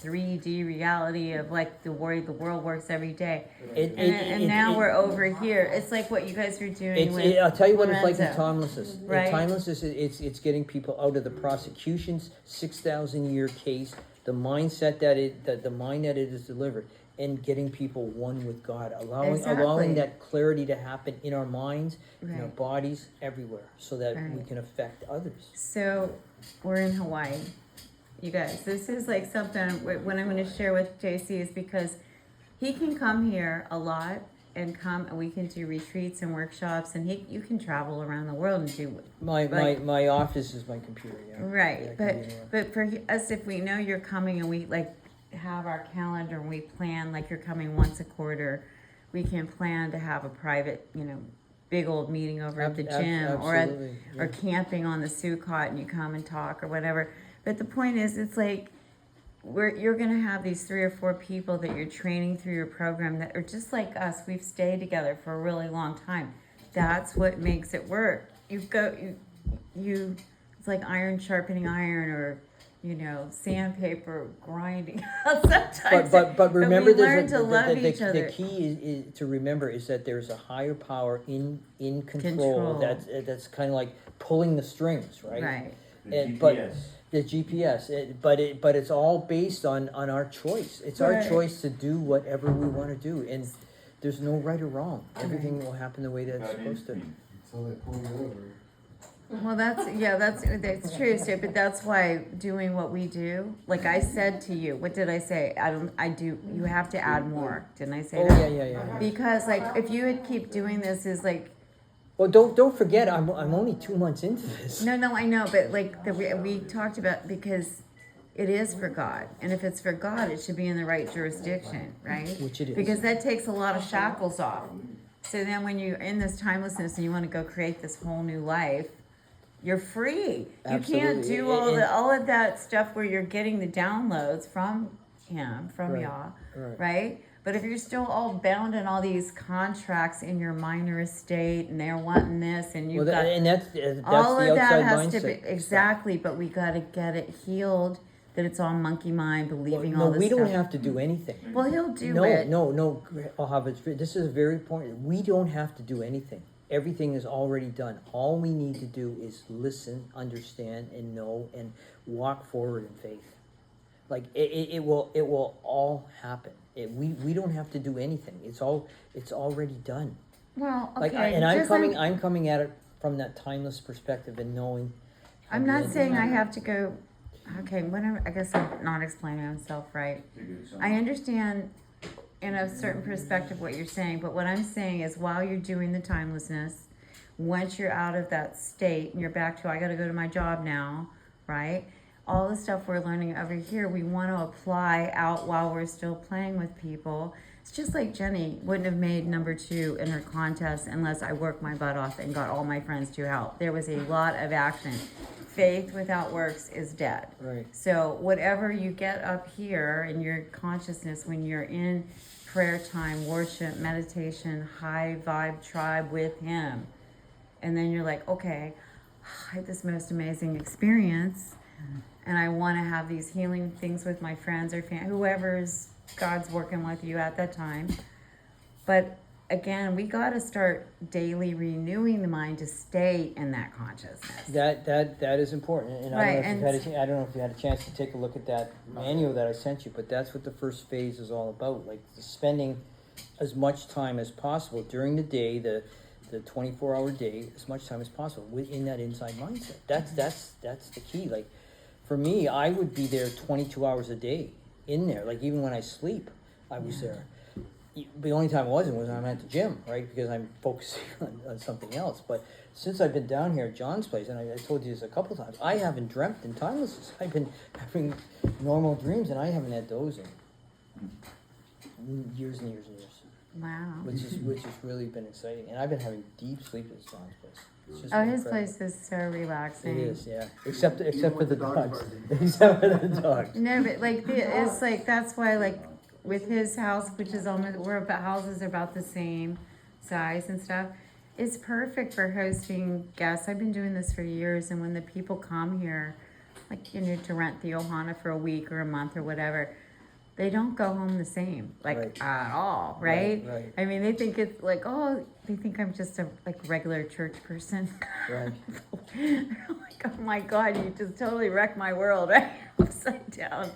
3D reality of like the way the world works every day, and now we're over here. It's like what you guys are doing with I'll tell you what it's like in Lorenzo. timelessness. Right. In timelessness, it's getting people out of the prosecution's 6,000 year case, the mindset that the mind that it is delivered, and getting people one with God, allowing Exactly. that clarity to happen in our minds, in our Right. bodies, everywhere, so that we Right. can affect others. So we're in Hawaii. You guys, this is like something what I'm going to share with JC is because he can come here a lot and we can do retreats and workshops, and you can travel around the world and do My office is my computer. Yeah. right. Yeah, I can but be anywhere. but for us, if we know you're coming and we like have our calendar and we plan like you're coming once a quarter, we can plan to have a private, big old meeting over at the gym or absolutely, or camping on the Sukkot, and you come and talk or whatever. But the point is, it's like you're going to have these 3 or 4 people that you're training through your program that are just like us. We've stayed together for a really long time. That's what makes it work. It's like iron sharpening iron, or sandpaper grinding out sometimes. But remember, we learn to love each the other. key is to remember is that there's a higher power in control. Control. That's kind of like pulling the strings, right? Right. The But GPS. the GPS, but it's all based on our choice. It's our Right. choice to do whatever we want to do, and there's no right or wrong. Everything will happen the way that it's God supposed to. instinct. Until they pull you over. Well, that's true, Stu, but that's why doing what we do, like I said to you, what did I say? You have to add more. Didn't I say Oh that? yeah. Because like, if you would keep doing this is like, Well, don't forget, I'm only 2 months into this. no, I know, but like we talked about, because it is for God. And if it's for God, it should be in the right jurisdiction, right? Which it is. Because that takes a lot of shackles off. So then when you're in this timelessness and you want to go create this whole new life, you're free. You can't Absolutely. do all of that stuff where you're getting the downloads from him, from Right. Yah, Right. right? But if you're still all bound in all these contracts in your minor estate, and they're wanting this, and you've got And that's all the of that outside has mindset. to be exactly. But we got to get it healed. That it's all monkey mind, believing No, all this we stuff. don't have to do anything. Well, he'll do No, it. no, I'll have it. This is very important. We don't have to do anything. Everything is already done. All we need to do is listen, understand, and know, and walk forward in faith. Like it will all happen. We don't have to do anything. It's already done. Well, okay. Like, I'm coming at it from that timeless perspective and knowing. I'm not saying I have to go. Okay, I guess I'm not explaining myself right. I understand in a certain perspective what you're saying, but what I'm saying is while you're doing the timelessness, once you're out of that state and you're back to, I got to go to my job now, right? All the stuff we're learning over here, we want to apply out while we're still playing with people. It's just like Jenny wouldn't have made number 2 in her contest unless I worked my butt off and got all my friends to help. There was a lot of action. Faith without works is dead. Right. So whatever you get up here in your consciousness when you're in prayer time, worship, meditation, high vibe tribe with him, and then you're like, okay, I had this most amazing experience, and I want to have these healing things with my friends or whoever's God's working with you at that time. But again, we got to start daily renewing the mind to stay in that consciousness. That is important, and Right, I don't know if you had a chance to take a look at that manual that I sent you, but that's what the first phase is all about. Like spending as much time as possible during the day, the 24-hour day, as much time as possible within that inside mindset. That's the key. Like for me, I would be there 22 hours a day in there. Like even when I sleep, I was there. The only time I wasn't was when I'm at the gym, right? Because I'm focusing on something else. But since I've been down here at John's place, and I told you this a couple times, I haven't dreamt in timelessness. I've been having normal dreams, and I haven't had those in years and years and years. Wow. Which has really been exciting. And I've been having deep sleep at John's place. It's just Oh, his incredible. place is so relaxing. It is, yeah. Except for the dog dogs. parking. Except for the dogs. No, but like it's like that's why like with his house, which is almost houses are about the same size and stuff. It's perfect for hosting guests. I've been doing this for years, and when the people come here, like to rent the Ohana for a week or a month or whatever, they don't go home the same, like Right. at all, right? Right. I mean, they think it's like, oh, they think I'm just a regular church person. Right. They're like, oh my God, you just totally wrecked my world, right? Upside down.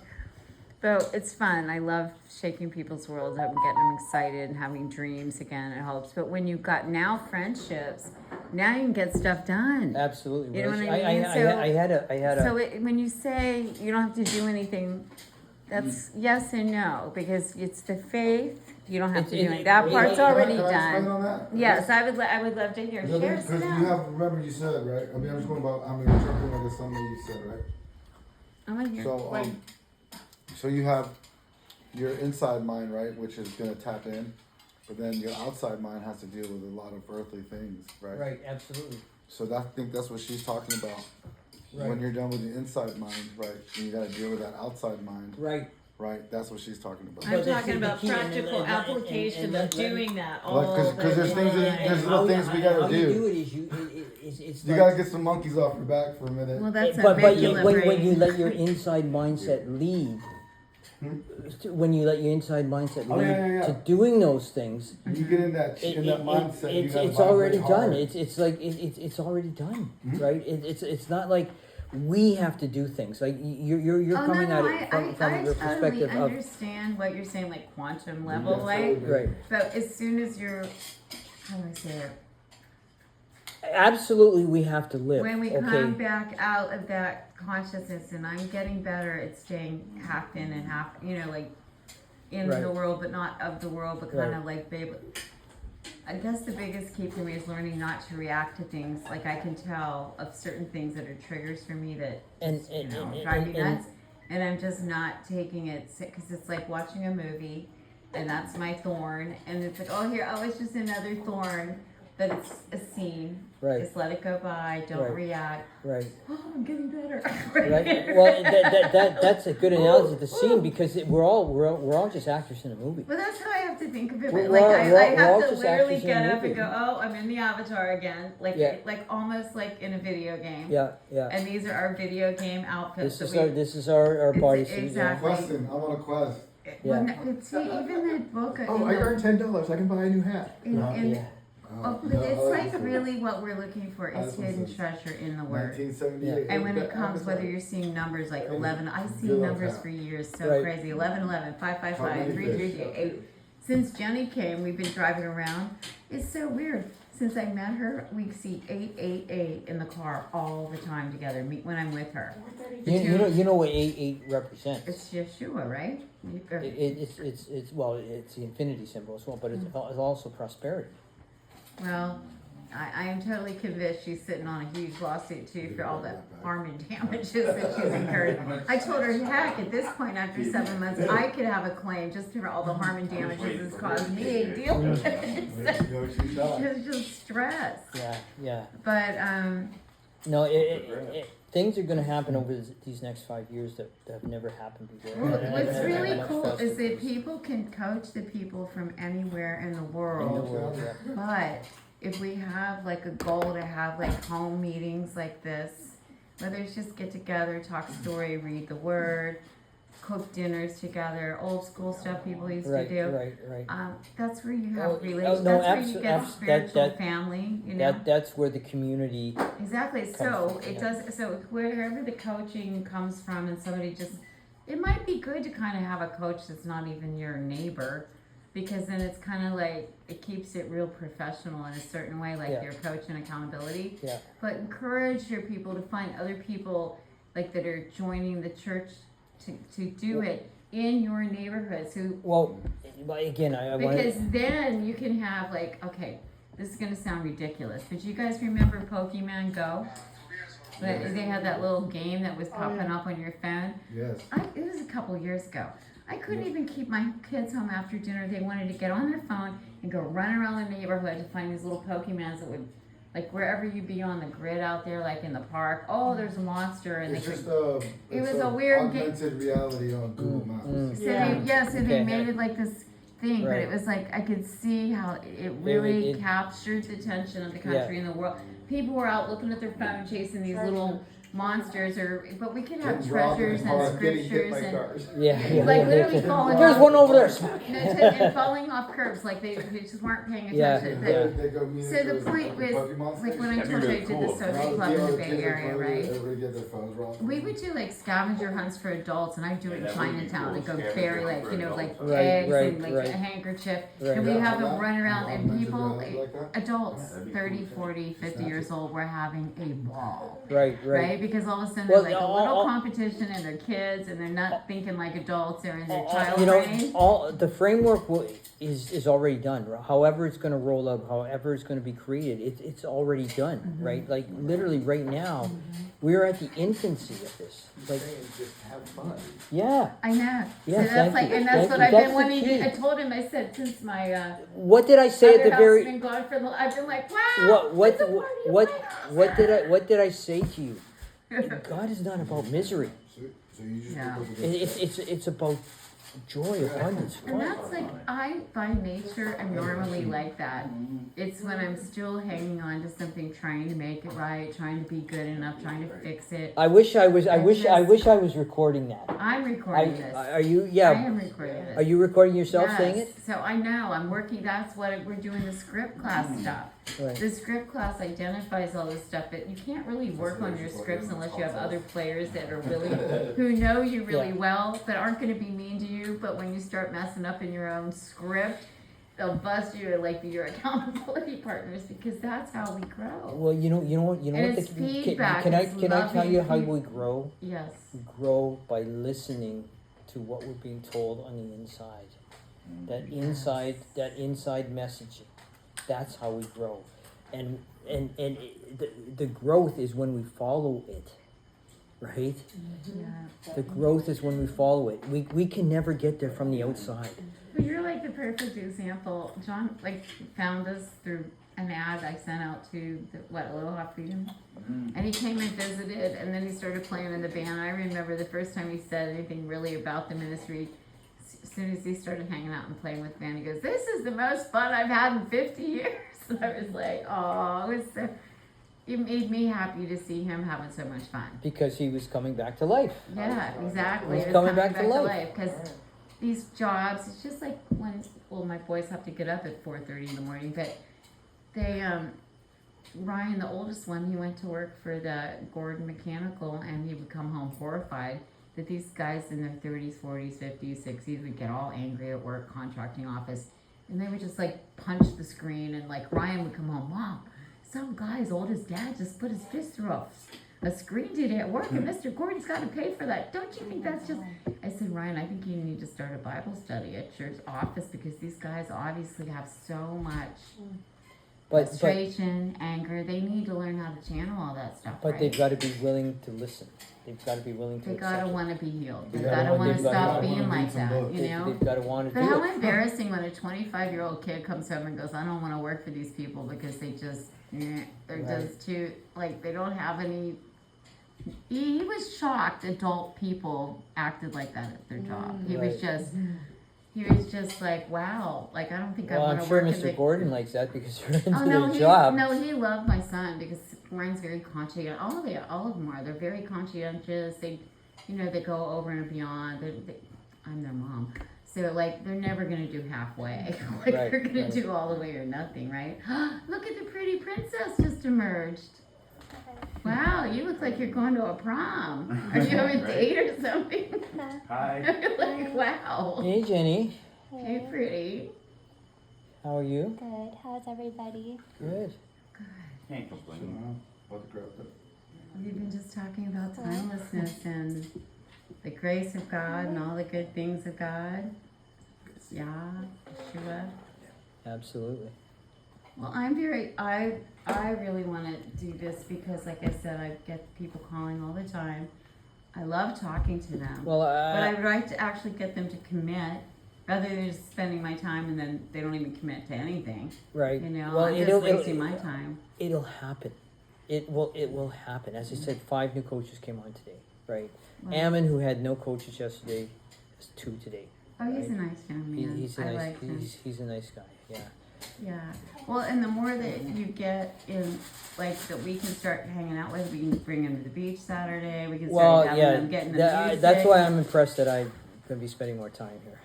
So it's fun. I love shaking people's worlds up and getting them excited and having dreams again. It helps. But when you've got now friendships, now you can get stuff done. Absolutely. You know what I I mean? had a. So when you say you don't have to do anything, that's yes and no, because it's the faith. You don't have to do anything. That part's already Can I explain done. on that? Yes, I would love to hear. Share Because some you now. have, remember you said, right? I mean, I'm just going about, I'm interpreting like it's something you said, right? I want to hear. So, so you have your inside mind, right, which is gonna tap in, but then your outside mind has to deal with a lot of earthly things, right? Right. Absolutely. So I think that's what she's talking about. Right. When you're done with the inside mind, right, and you gotta deal with that outside mind, Right. right? That's what she's talking about. I'm But that's talking the about key, and- practical and- application and of let- doing that Like, all 'cause there's the things time. that- there's little things we gotta how do. you do it is it's You like, gotta get some monkeys off your back for a minute. Well, that's a but regular when brain. you let your inside mindset lead, when you let your inside mindset Oh, lead yeah. to doing those things, When you get in that mindset, you gotta it's already vibrate done. hard. It's like it's already done, Mhm. right? It's not like we have to do things. Like you're Oh, coming no, at it from I your totally perspective of understand what you're saying, like quantum level, Yes, right? right. But as soon as you're, how do I say it? Absolutely, we have to live. When we okay. come back out of that consciousness, and I'm getting better at staying half in and half, like in Right. the world, but not of the world, but kind Right. of like, babe. I guess the biggest key for me is learning not to react to things. Like I can tell of certain things that are triggers for me that And drive me nuts, and I'm just not taking it because it's like watching a movie, and that's my thorn, and it's like, oh, it's just another thorn, but it's a scene. Right. Just let it go by. Don't Right. react. right. Oh, I'm getting better. Right. Well, that's a good analogy of the scene because we're all just actors in a movie. Well, that's how I have to think of it. We're Like all- I we're all have to just literally actors in a get up movie. and go, oh, I'm in the avatar again. Like Yeah. like almost like in a video game. Yeah. And these are our video game outfits. This is our body suit. exactly. Question, I'm on a quest. Well, no, see, even the book. Oh, I earned $10. I can buy a new hat. in, Yeah. oh, but it's like really what we're looking for is That's hidden what's treasure in the word. 1978. And when it comes, whether you're seeing numbers like 11, I've seen numbers for years, so Right. crazy. 11, 11, 5, 5, 5, 3, 3, 3, 8. Since Jenny came, we've been driving around. It's so weird. Since I met her, we see 888 in the car all the time together. When I'm with her, You know what 8 represents. it's Yeshua, right? It's well, it's the infinity symbol as well, but it's also prosperity. Well, I am totally convinced she's sitting on a huge lawsuit too for all the harm and damages that she's incurred. I told her, heck, at this point after 7 months, I could have a claim just for all the harm and damages it's caused me to deal with. It's just stress. Yeah. But No, things are going to happen over these next 5 years that have never happened before. what's And really much cool faster is that pace. people can coach the people from anywhere in the In the world. world, yeah. But if we have like a goal to have like home meetings like this, whether it's just get together, talk story, read the word, cook dinners together, old school stuff people used to do. Right. That's where you Oh, have relations. no, That's where you get spiritual that- family. You know. That's where the community. Exactly. So Comes from, it yeah. does. So wherever the coaching comes from, and somebody just, it might be good to kind of have a coach that's not even your neighbor, because then it's kind of like it keeps it real professional in a certain way, like Yeah. your coach and accountability. Yeah. But encourage your people to find other people like that are joining the church to do it in your neighborhoods. Who Well, again, I want because then you can have like, okay, this is gonna sound ridiculous, but you guys remember Pokemon Go? They had that little game that was popping up on your phone. Yes. It was a couple years ago. I couldn't even keep my kids home after dinner. They wanted to get on their phone and go run around the neighborhood to find these little Pokemons that would, like wherever you be on the grid out there, like in the park. Oh, there's a monster, and It's they just could. it was a weird game. augmented reality on Google Maps. So they Okay. made it like this thing, but Right. it was like I could see how it really captured the attention of the country and the world. People were out looking at their phone, chasing these little monsters, but we could have Getting robbed in treasures the park, and getting hit scriptures by and cars. like literally falling There's off. one over there. And falling off curbs, like they just weren't paying Yeah. attention. They go So the point was, like when I That'd be told you I really did cool. the social club in the Bay Area, right? Everybody get their phones wrong. We would do like scavenger hunts for adults, and I do it in Yeah, that would be Chinatown. cool. They go Scavenger bury hunt like for like adults. Right, eggs right, and like right. a handkerchief, Right. and we Yeah, have them that- run around, and augmented people, reality like that? adults, That'd be 30, cool. 40, 50 years old, were having a ball. Right, Right? right. Because all of a sudden Well, they're like a all- little all- competition, and they're kids, and they're not thinking like adults. They're in their child You know, brain. all the framework is already done. However it's going to roll up, however it's going to be created, it's already done, right? Like literally right now, we're at the infancy of this. Like, Just have fun. yeah. I know. Yeah, so that's thank like, you, and that's thank what you. I've That's been the wanting. key. I told him. I said since my What did I say at other the house very? has been gone for the. I've been like, wow. What it's a party at what my house. what did I say to you? God is not about misery. So you just Yeah. It's about joy, abundance, And fun. that's like, I by nature am normally like that. It's when I'm still hanging on to something, trying to make it right, trying to be good enough, trying to fix it. I wish I was recording that. I'm recording this. Are you? I Yeah. am recording this. Are you recording yourself saying it? So I know, I'm working, that's what we're doing, the script class stuff. Right. The script class identifies all this stuff, but you can't really work on your scripts unless you have other players that are really, who know you really well, but aren't gonna be mean to you, but when you start messing up in your own script, they'll bust you like your accountability partners, because that's how we grow. Well, you know what. And it's Can feedback, I it's tell you how loving we grow? Yes. We grow by listening to what we're being told on the inside. That inside messaging. That's how we grow, and the growth is when we follow it, right? Yeah. The growth is when we follow it. We can never get there from the outside. But you're like the perfect example. John found us through an ad I sent out to Aloha Freedom, and he came and visited, and then he started playing in the band. I remember the first time he said anything really about the ministry. As soon as he started hanging out and playing with the band, he goes, "This is the most fun I've had in 50 years." And I was like, "Oh, it made me happy to see him having so much fun." Because he was coming back to life. Yeah, exactly. He's It's coming back to life. because these jobs, it's just like when, well, my boys have to get up at 4:30 in the morning, but they, Ryan, the oldest one, he went to work for the Gordon Mechanical, and he would come home horrified that these guys in their 30s, 40s, 50s, 60s would get all angry at work, contracting office, and they would just like punch the screen, and like Ryan would come home, "Mom, some guy as old as Dad just put his fist through a screen today at work, and Mr. Gordon's got to pay for that. Don't you think that's just..." I said, "Ryan, I think you need to start a Bible study at your office, because these guys obviously have so much frustration, anger. They need to learn how to channel all that stuff, But right? they've got to be willing to listen. They've got to be willing to They accept gotta it. want to be healed. They They've gotta want to gotta stop wanna being read like some that, books. you know? They've got to want to But do how it. embarrassing when a 25-year-old kid comes home and goes, "I don't want to work for these people because they just, they're just too, like, they don't have any..." He was shocked adult people acted like that at their job. He was just like, wow, like, I don't think I Well, want I'm to sure work in Mr. the... Gordon likes that because they're into Oh, no, their job. he loved my son because Ryan's very conscientious. All of them are. They're very conscientious. They, they go over and beyond. I'm their mom. So, like, they're never going to do halfway. Like, Right, they're going right. to do all the way or nothing, right? Look at the pretty princess just emerged. Wow, you look like you're going to a prom. Are you having a date or something? Hi. Like, wow. Hey, Jenny. Hey, pretty. How are you? Good. How's everybody? Good. Can't complain. About to grab that. We've been just talking about timelessness and the grace of God and all the good things of God. Yahusha. Absolutely. Well, I really want to do this because, like I said, I get people calling all the time. I love talking to them. Well, but I would like to actually get them to commit rather than just spending my time and then they don't even commit to anything. right. You know, Well, I'm just wasting my time. It'll happen. It will happen. As I said, 5 new coaches came on today, right? Wow. Ammon, who had no coaches yesterday, has 2 today. Oh, he's a nice young man. He's a I nice. like him. He's a nice guy. Yeah. Yeah. Well, and the more that you get in, like, that we can start hanging out with, we can bring them to the beach Saturday. We can start having them getting the music. That's why I'm impressed that I'm going to be spending more time here.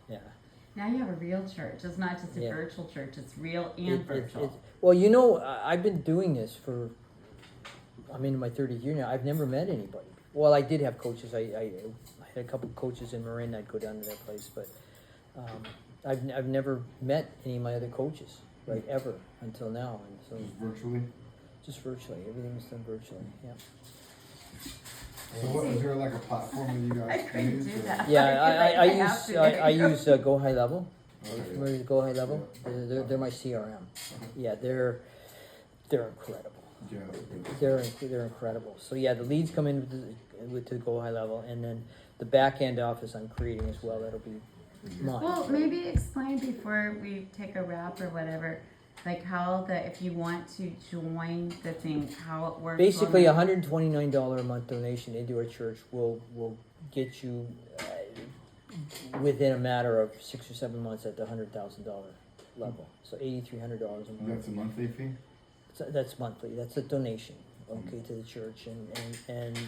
Yeah. Now you have a real church. It's not just a Yeah. virtual church. It's real and virtual. Well, you know, I've been doing this for. I'm in my 30th year now. I've never met anybody. Well, I did have coaches. I had a couple of coaches in Marin. I'd go down to their place, but I've never met any of my other coaches, right, ever until now. And so Just virtually. just virtually, everything was done virtually. Yeah. So what is there like a platform that you guys I couldn't use? do or- that. Yeah, I have to. I use Go High Level. Okay. Familiar with Go High Level? They're my CRM. Yeah, they're incredible. Yeah. They're incredible. So yeah, the leads come in with the Go High Level, and then the back end office I'm creating as well. That'll be mine. Well, maybe explain before we take a wrap or whatever, like how if you want to join the thing, how it works. Basically, $129 a month donation into our church will get you within a matter of 6 or 7 months at the $100,000 level. So $8,300 a month. That's a monthly fee? So that's monthly. That's a donation, okay, to the church, and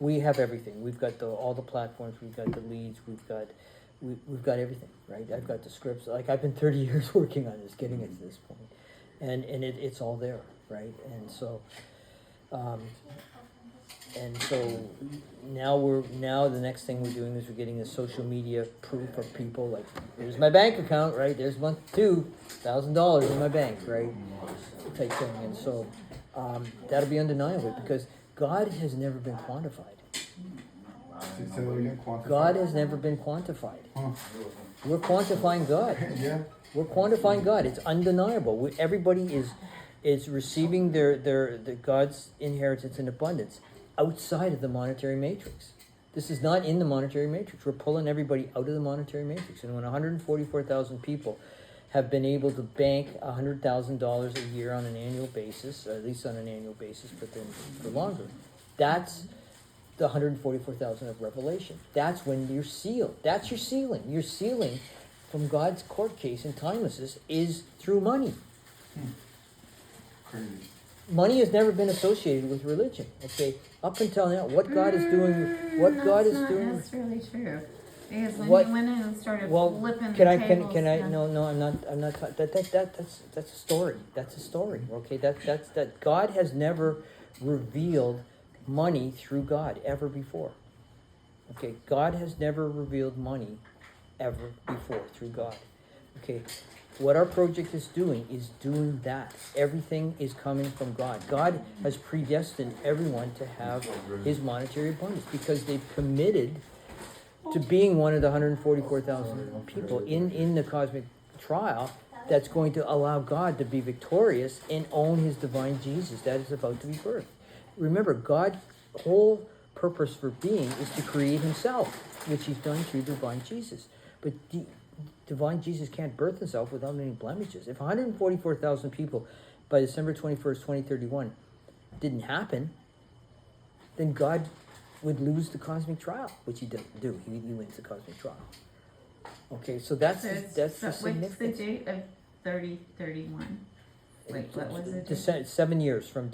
we have everything. We've got all the platforms. We've got the leads. We've got everything, right? I've got the scripts. Like I've been 30 years working on this, getting it to this point, and it's all there, right? And so now the next thing we're doing is we're getting the social media proof of people. Like here's my bank account, right? There's month $2,000 in my bank, right? Type thing, and so that'll be undeniable because God has never been quantified. Say that again, quantify. God has never been quantified. Huh. We're quantifying God. Yeah. We're quantifying God. It's undeniable. Everybody is receiving their God's inheritance in abundance outside of the monetary matrix. This is not in the monetary matrix. We're pulling everybody out of the monetary matrix. And when 144,000 people have been able to bank $100,000 a year on an annual basis, or at least on an annual basis, but then for longer, that's the 144,000 of Revelation. That's when you're sealed. That's your sealing. Your sealing from God's court case in timelessness is through money. Crazy. Money has never been associated with religion. Okay, up until now, what God is doing, That's not necessarily true. Because when What- you went in and started Well, flipping can the I? tables, Can I? yeah. No, I'm not. That's a story. That's a story. Okay, that God has never revealed money through God ever before. Okay, God has never revealed money ever before through God. Okay, what our project is doing that. Everything is coming from God. God has predestined everyone to have his monetary abundance because they've committed to being one of the 144,000 people in the cosmic trial that's going to allow God to be victorious and own his divine Jesus that is about to be birthed. Remember, God's whole purpose for being is to create himself, which he's done through divine Jesus. But divine Jesus can't birth himself without any blemishes. If 144,000 people by December 21st, 2031 didn't happen, then God would lose the cosmic trial, which he doesn't do. He wins the cosmic trial. Okay, so that's the What's the significance. date of 3031? Wait, what was it? 7 years from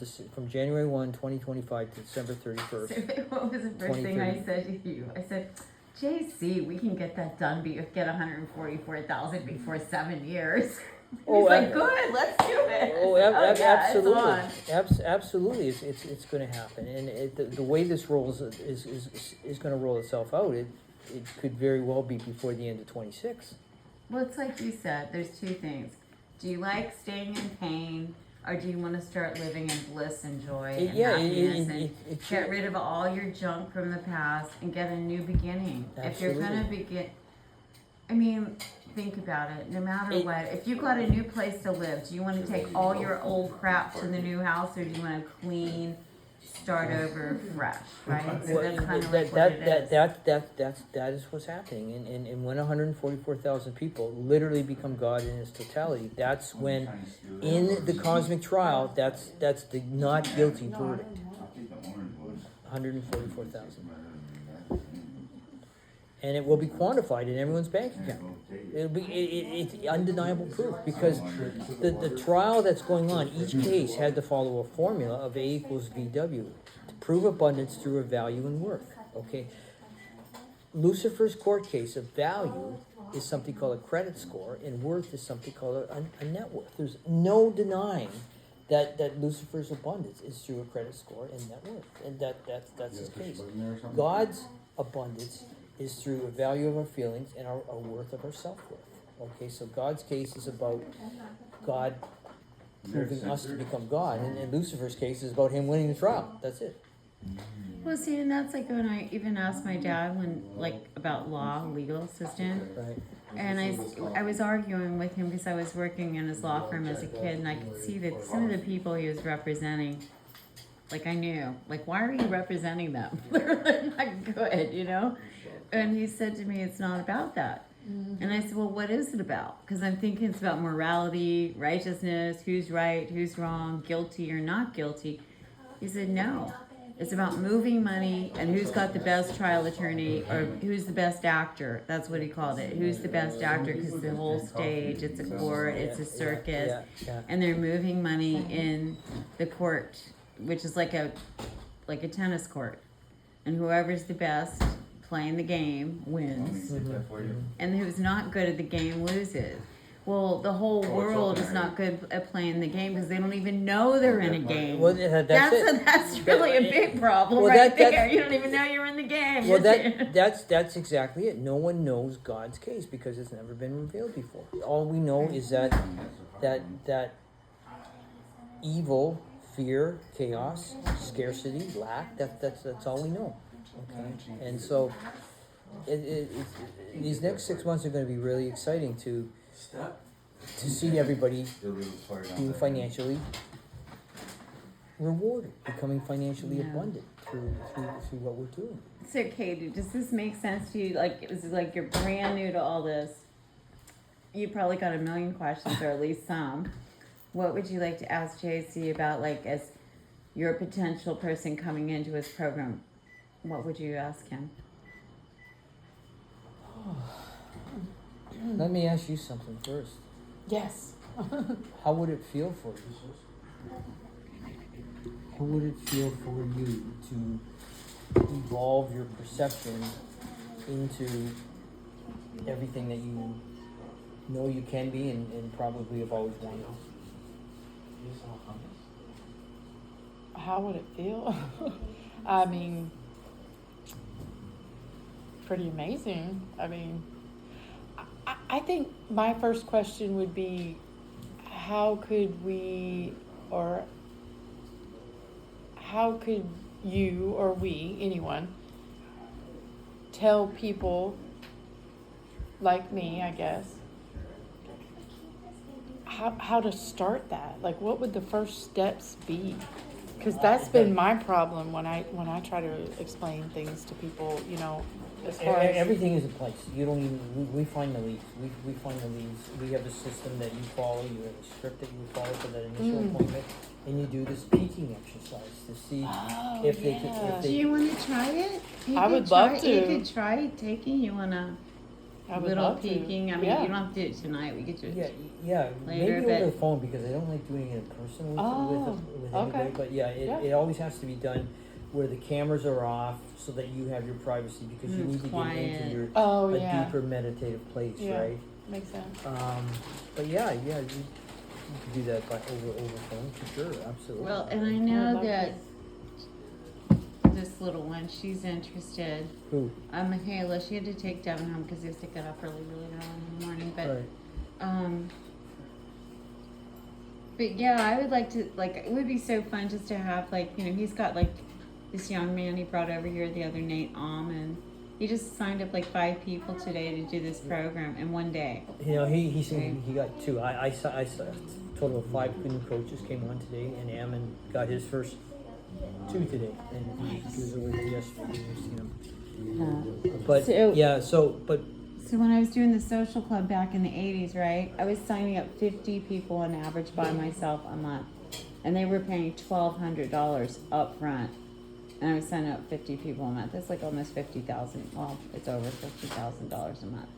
January 1, 2025 to December 31st. So what was the first thing I said to you? I said, JC, we can get that done, get 144,000 before 7 years. Oh, He's like, good, let's do it. Oh, yeah, absolutely, it's on. absolutely, it's going to happen, and the way this rolls is going to roll itself out. It could very well be before the end of 26. Well, it's like you said, there's two things. Do you like staying in pain? Or do you want to start living in bliss and joy and Yeah, happiness and get rid of all your junk from the past and get a new beginning? If you're going to begin, I mean, think about it. No matter what, if you got a new place to live, do you want to take all your old crap to the new house, or do you want to clean, start over fresh, right? So that's kind of like what it is. That is what's happening. And when 144,000 people literally become God in its totality, that's when, in the cosmic trial, that's the not guilty verdict. 144,000. And it will be quantified in everyone's bank account. It's undeniable proof, because the trial that's going on, each case had to follow a formula of A equals VW to prove abundance through a value and worth. Okay, Lucifer's court case of value is something called a credit score, and worth is something called a net worth. There's no denying that Lucifer's abundance is through a credit score and net worth, and that's his case. God's abundance is through a value of our feelings and our worth of our self-worth. Okay, so God's case is about God proving us to become God, and Lucifer's case is about him winning the trial. That's it. Well, see, and that's like when I even asked my dad about law, legal assistant. Right. And I was arguing with him because I was working in his law firm as a kid, and I could see that some of the people he was representing, like I knew, like, why are you representing them? They're not good, you know? And he said to me, it's not about that. Mm-hmm. And I said, well, what is it about? Because I'm thinking it's about morality, righteousness, who's right, who's wrong, guilty or not guilty. He said, no. It's about moving money and who's got the best trial attorney, or who's the best actor. That's what he called it. Who's the best actor? Because the whole stage, it's a court, it's a circus, and they're moving money in the court, which is like a tennis court. And whoever's the best playing the game wins, and who's not good at the game loses. Well, the whole world is not good at playing the game because they don't even know they're in a game. Well, that's really a big problem there. You don't even know you're in the game. Well, that's exactly it. No one knows God's case because it's never been revealed before. All we know is that evil, fear, chaos, scarcity, lack. That's all we know. Okay, and so these next 6 months are going to be really exciting to see everybody being financially rewarded, becoming financially abundant through what we're doing. So, Katie, does this make sense to you? Like, this is like you're brand new to all this. You probably got a million questions, or at least some. What would you like to ask JC about, like, as your potential person coming into his program? What would you ask him? Let me ask you something first. Yes. How would it feel for you? How would it feel for you to evolve your perception into everything that you know you can be and probably have always wanted? How would it feel? I mean, pretty amazing. I mean, I think my first question would be, how could you or we, anyone, tell people like me, I guess, how to start that? Like, what would the first steps be? Because that's been my problem when I try to explain things to people, you know, as far as everything is in place. You don't even, we find the leads. We find the leads. We have a system that you follow. You have a script that you follow for that initial appointment, and you do this peaking exercise to see if they can. Do you want to try it? I would love to. You could try taking. You want to little peeking? I mean, yeah. You don't have to do it tonight. We could do it. Yeah, later, maybe over the phone, because I don't like doing it in person with anybody. But it always has to be done where the cameras are off, so that you have your privacy, because you need to get into your deeper meditative place, right? Makes sense. But you can do that by over phone for sure, absolutely. Well, and I know that this little one, she's interested. Who? Michaela, she had to take Devin home because he was to get up really early in the morning. But But yeah, I would like to, like, it would be so fun just to have, like, he's got, like, this young man he brought over here the other night, and he just signed up, like, 5 people today to do this program in one day. He said he got 2. I saw a total of 5 new coaches came on today, and Ammon got his first 2 today, and he was over there yesterday. You've seen him. But So when I was doing the social club back in the 80s, right, I was signing up 50 people on average by myself a month. And they were paying $1,200 up front. And I was signing up 50 people a month. That's like almost $50,000. Well, it's over $50,000 a month.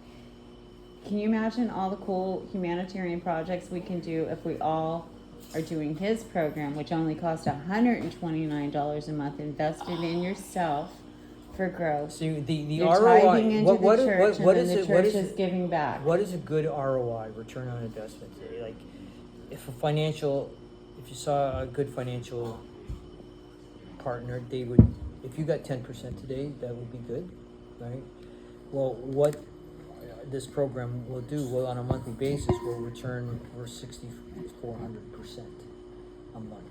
Can you imagine all the cool humanitarian projects we can do if we all are doing his program, which only costs $129 a month, invested in yourself for growth? So the You're ROI, tithing into what the church, what and is then the it? What church is is giving back. What is a good ROI, return on investment today? Like, if you saw a good financial partner, they would, if you got 10% today, that would be good, right? Well, what this program will do, well, on a monthly basis, will return for 6,400% a month.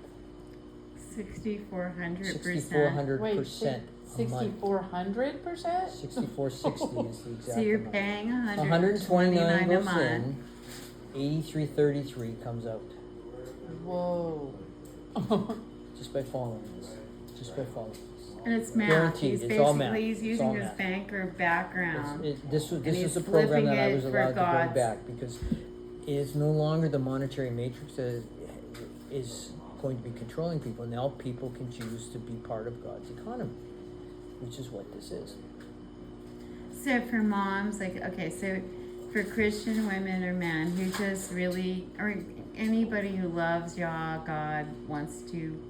6,400%. 6,400%. 6,400%? 6,460 is the exact So you're amount. paying $129 $129 a goes month. in, $83.33 comes out. Whoa. Just by following this. Just by following this. And it's math. Guaranteed, He's it's all math. basically, he's It's using all his math. banker background. This and is he's a program flipping that I it was for allowed to bring God's- back because it is no longer the monetary matrix that is going to be controlling people. Now people can choose to be part of God's economy, which is what this is. So for moms, like, okay, so for Christian women or men who just really, or anybody who loves Yah, God, wants to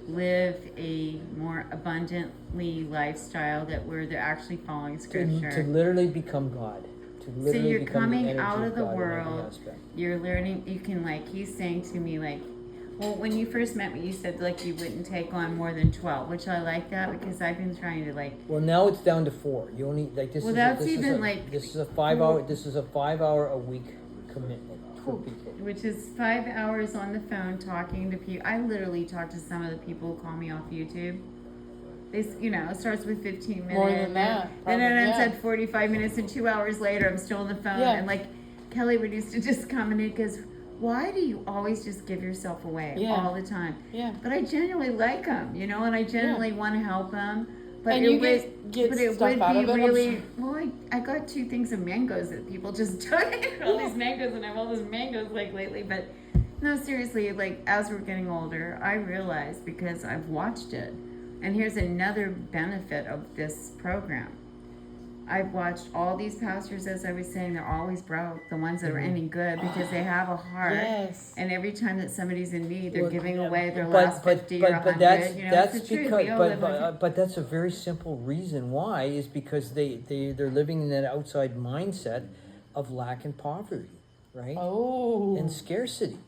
live a more abundantly lifestyle where they're actually following To scripture. literally become God. To So literally you're become the coming energy out of the God in every world, aspect. you're learning, you can, like, he's saying to me, like, well, when you first met me, you said, like, you wouldn't take on more than 12, which I like that because I've been trying to, like, Well, now it's down to 4. You only like this. Well, is that's this even, is a, like, this is a 5-hour. This is a 5-hour a week commitment for Cool. people. which is 5 hours on the phone talking to people. I literally talk to some of the people who call me off YouTube. It starts with 15 minutes. More than that, Then it probably, ends yeah. at 45 minutes, and 2 hours later, I'm still on the phone. Yeah. And, like, Kelly would used to just come in and goes, why do you always just give yourself away Yeah. all the time? Yeah. But I genuinely like them, and I genuinely want to help them. But And it you would, get but it stuff would out be of it, I'm really, sure. well, I got 2 things of mangoes that people just donated all these mangoes, and I have all these mangoes, like, lately. But no, seriously, like, as we're getting older, I realized, because I've watched it, and here's another benefit of this program. I've watched all these pastors, as I was saying, they're always broke, the ones that are ending good, because they have a heart. Yes. And every time that somebody's in need, they're Well, giving yeah, away their but- last but- 50 but- or but 100. that's It's the truth. because We all live like but that's a very simple reason why is because they're living in that outside mindset of lack and poverty, right? Oh. And scarcity.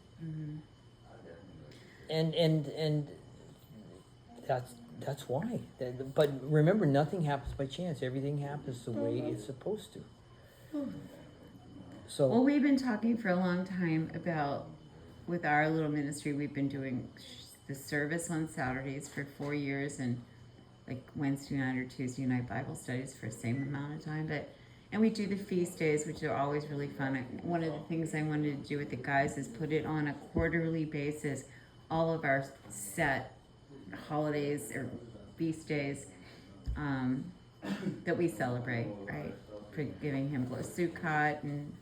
And that's why. But remember, nothing happens by chance. Everything happens the way it's supposed to. Well, So we've been talking for a long time about, with our little ministry, we've been doing the service on Saturdays for 4 years, and like Wednesday night or Tuesday night Bible studies for the same amount of time. And we do the feast days, which are always really fun. One of the things I wanted to do with the guys is put it on a quarterly basis, all of our set holidays or feast days that we celebrate, right? For giving him Sukkot and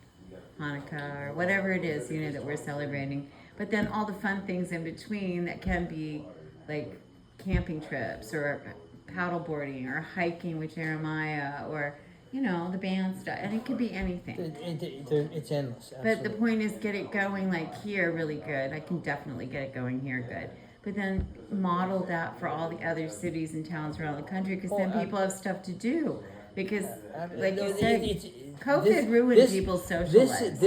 Hanukkah or whatever it is, that we're celebrating. But then all the fun things in between that can be like camping trips or paddleboarding or hiking with Jeremiah or, the band stuff. And it could be anything. it's endless. But the Absolutely. point is, get it going like here really good. I can definitely get it going here good. But then model that for all the other cities and towns around the country, because then people have stuff to do. Because, like you said, COVID ruined people's social lives.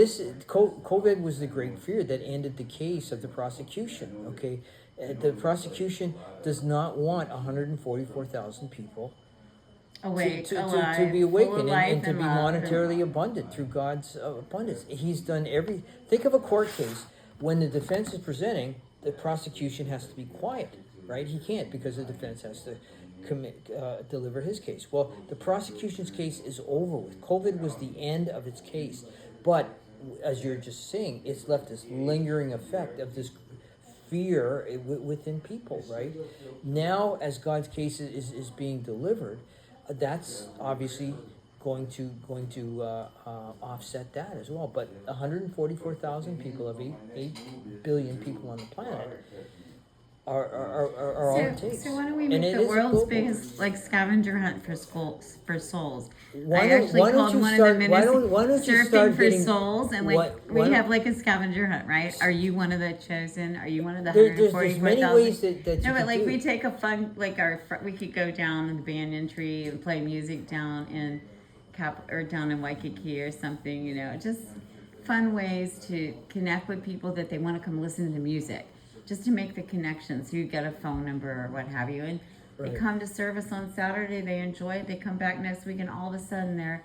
COVID was the great fear that ended the case of the prosecution. Okay, the prosecution does not want 144,000 people Awake, to alive, be full of awakened life and to be love monetarily abundant through God's abundance. He's done think of a court case when the defense is presenting, the prosecution has to be quiet, right? He can't, because the defense has to deliver his case. Well, the prosecution's case is over with. COVID was the end of its case, but as you're just saying, it's left this lingering effect of this fear within people, right? Now, as God's case is being delivered, that's obviously going to offset that as well. But 144,000 people of 8 billion people on the planet are all it takes. So why don't we And make it the is world's global. biggest like scavenger hunt for souls? Why I don't- actually why don't called you one start- of the why ministries don't you surfing start for getting- souls, and like why we don't- have like a scavenger hunt, right? Are you one of the chosen? Are you one of the There's many 144,000? ways that No, you but can like do. we take a fun, like we could go down in the banyan tree and play music down in or down in Waikiki or something, you know, just fun ways to connect with people that they want to come listen to music, just to make the connection. So you get a phone number or what have you, and Right. they come to service on Saturday, they enjoy it, they come back next week, and all of a sudden they're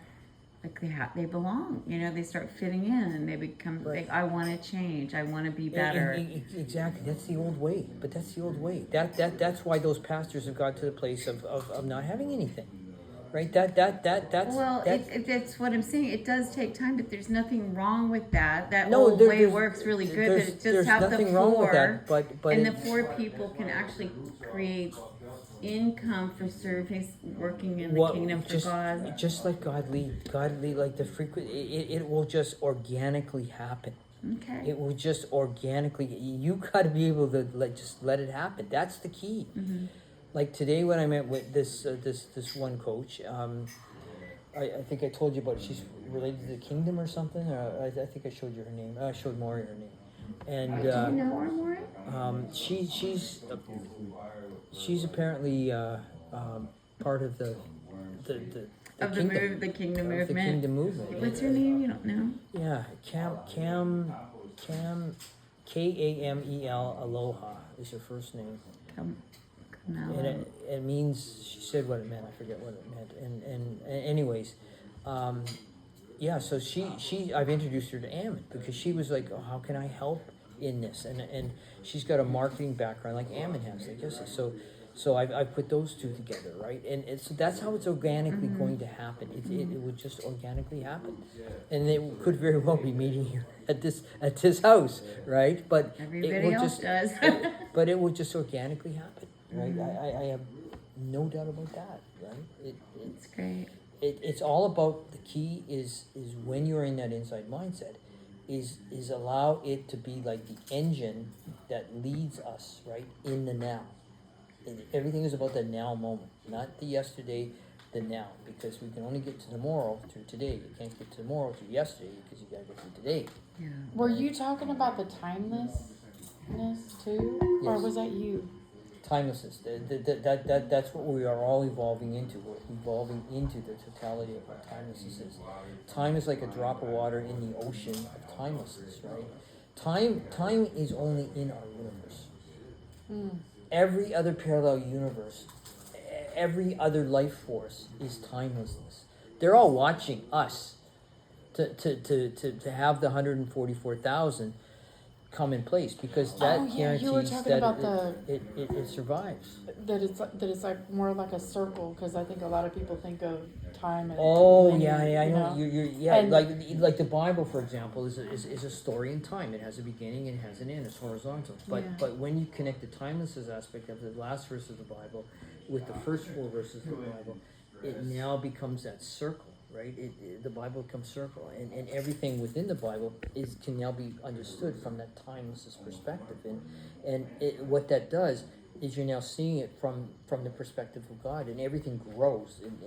like they belong, you know, they start fitting in, and they become Right. like, I want to change, I want to be better. Exactly, that's the old way. But that's the old way. That's why those pastors have got to the place of not having anything, right? That's Well, it's what I'm saying. It does take time, but there's nothing wrong with that. That No, old way works really good, but it there's just have the nothing wrong with four, that, but and it- the four people can actually create income for serving, working in the what kingdom for God. just like godly like the frequent it will just organically happen. Okay. It will just organically. You got to be able to let it happen. That's the key. Mm-hmm. Like today when I met with this one coach, I think I told you about it. She's related to the kingdom or something. Or I think I showed you her name. I showed Maury her name. And Do you know her, Maury? she's apparently part of the Of kingdom. the kingdom Of the movement. kingdom movement. What's her name? You don't know? Yeah, Cam Kamel Aloha is her first name. No. And it means, she said what it meant, I forget what it meant. And anyways, yeah, so I've introduced her to Ammon because she was like, oh, how can I help in this? And she's got a marketing background like Ammon has, I guess. So I've put those two together, right? And so that's how it's organically going to happen. It would just organically happen. And it could very well be meeting here at this house, right? But Everybody else does. but it would just organically happen, right? I have no doubt about that, right? It's great. It's all about, the key is when you're in that inside mindset, is allow it to be like the engine that leads us, right, in the now. And everything is about the now moment, not the yesterday, the now, because we can only get to tomorrow through today. You can't get to tomorrow through yesterday because you gotta get through today. Yeah. Were you talking about the timelessness too? Or Yes. was that you? Timelessness. That's what we are all evolving into. We're evolving into the totality of what timelessness is. Time is like a drop of water in the ocean of timelessness, right? Time is only in our universe. Every other parallel universe, every other life force is timelessness. They're all watching us to have the 144,000 come in place, because that Oh, yeah, guarantees you were talking that about it survives. That it's like more like a circle, because I think a lot of people think of time as Oh linear, yeah, I you know. You're And- like the Bible, for example, is a story in time. It has a beginning and it has an end. It's horizontal. But Yeah. but when you connect the timelessness aspect of the last verse of the Bible with the first 4 verses of the Bible, it now becomes that circle, right? The Bible becomes circle, and everything within the Bible can now be understood from that timelessness perspective. And what that does is you're now seeing it from the perspective of God, and everything grows in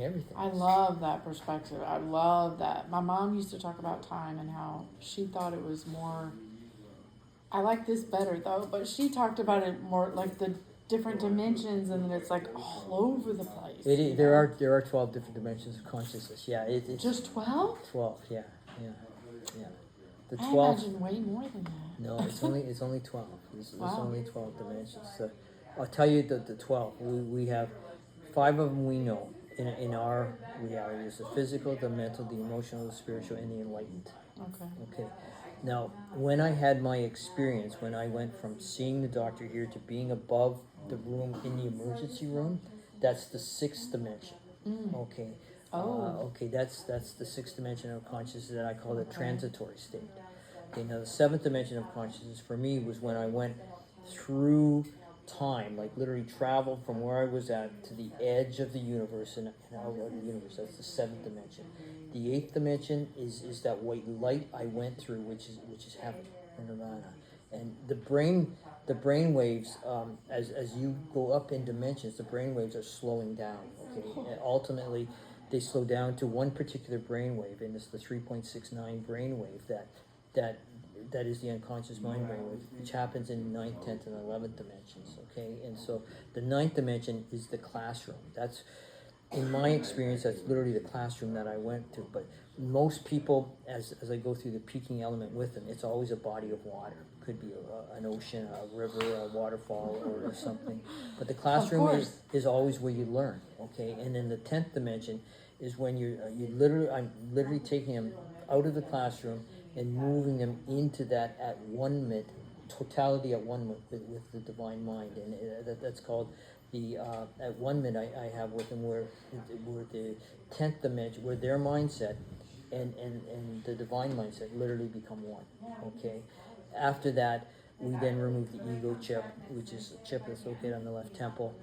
everything. I love that perspective. I love that. My mom used to talk about time and how she thought it was more. I like this better though, but she talked about it more like the different dimensions, and then it's like all over the place. There are 12 different dimensions of consciousness. Yeah, it's Just 12? 12. Yeah. The I 12. imagine way more than that. No, it's only 12. There's Wow. only 12 dimensions. So I'll tell you the 12. We have 5 of them we know in our reality. There's the physical, the mental, the emotional, the spiritual, and the enlightened. Okay. Okay. Now, when I had my experience, when I went from seeing the doctor here to being above the room in the emergency room, that's the sixth dimension. Okay. Okay, that's the sixth dimension of consciousness that I call the transitory state. Okay, now the seventh dimension of consciousness for me was when I went through time, like literally traveled from where I was at to the edge of the universe and out of the universe. That's the seventh dimension. The eighth dimension is that white light I went through, which is heaven or nirvana. And the brain waves, as you go up in dimensions, the brain waves are slowing down. Okay, and ultimately they slow down to one particular brain wave, and it's the 3.69 brain wave that is the unconscious mind brainwave, which happens in 9th, 10th, and 11th dimensions, okay? And so the 9th dimension is the classroom. That's, in my experience, that's literally the classroom that I went to. But most people, as I go through the peaking element with them, it's always a body of water. Could be an ocean, a river, a waterfall, or something. But the classroom is always where you learn, okay? And then the 10th dimension is when I'm literally taking them out of the classroom and moving them into that at one-ment, totality at one-ment with the divine mind. And that's called the, at one-ment I have with them where the 10th dimension, where their mindset and the divine mindset literally become one, okay? After that, we then remove the ego chip, which is a chip that's located on the left temple,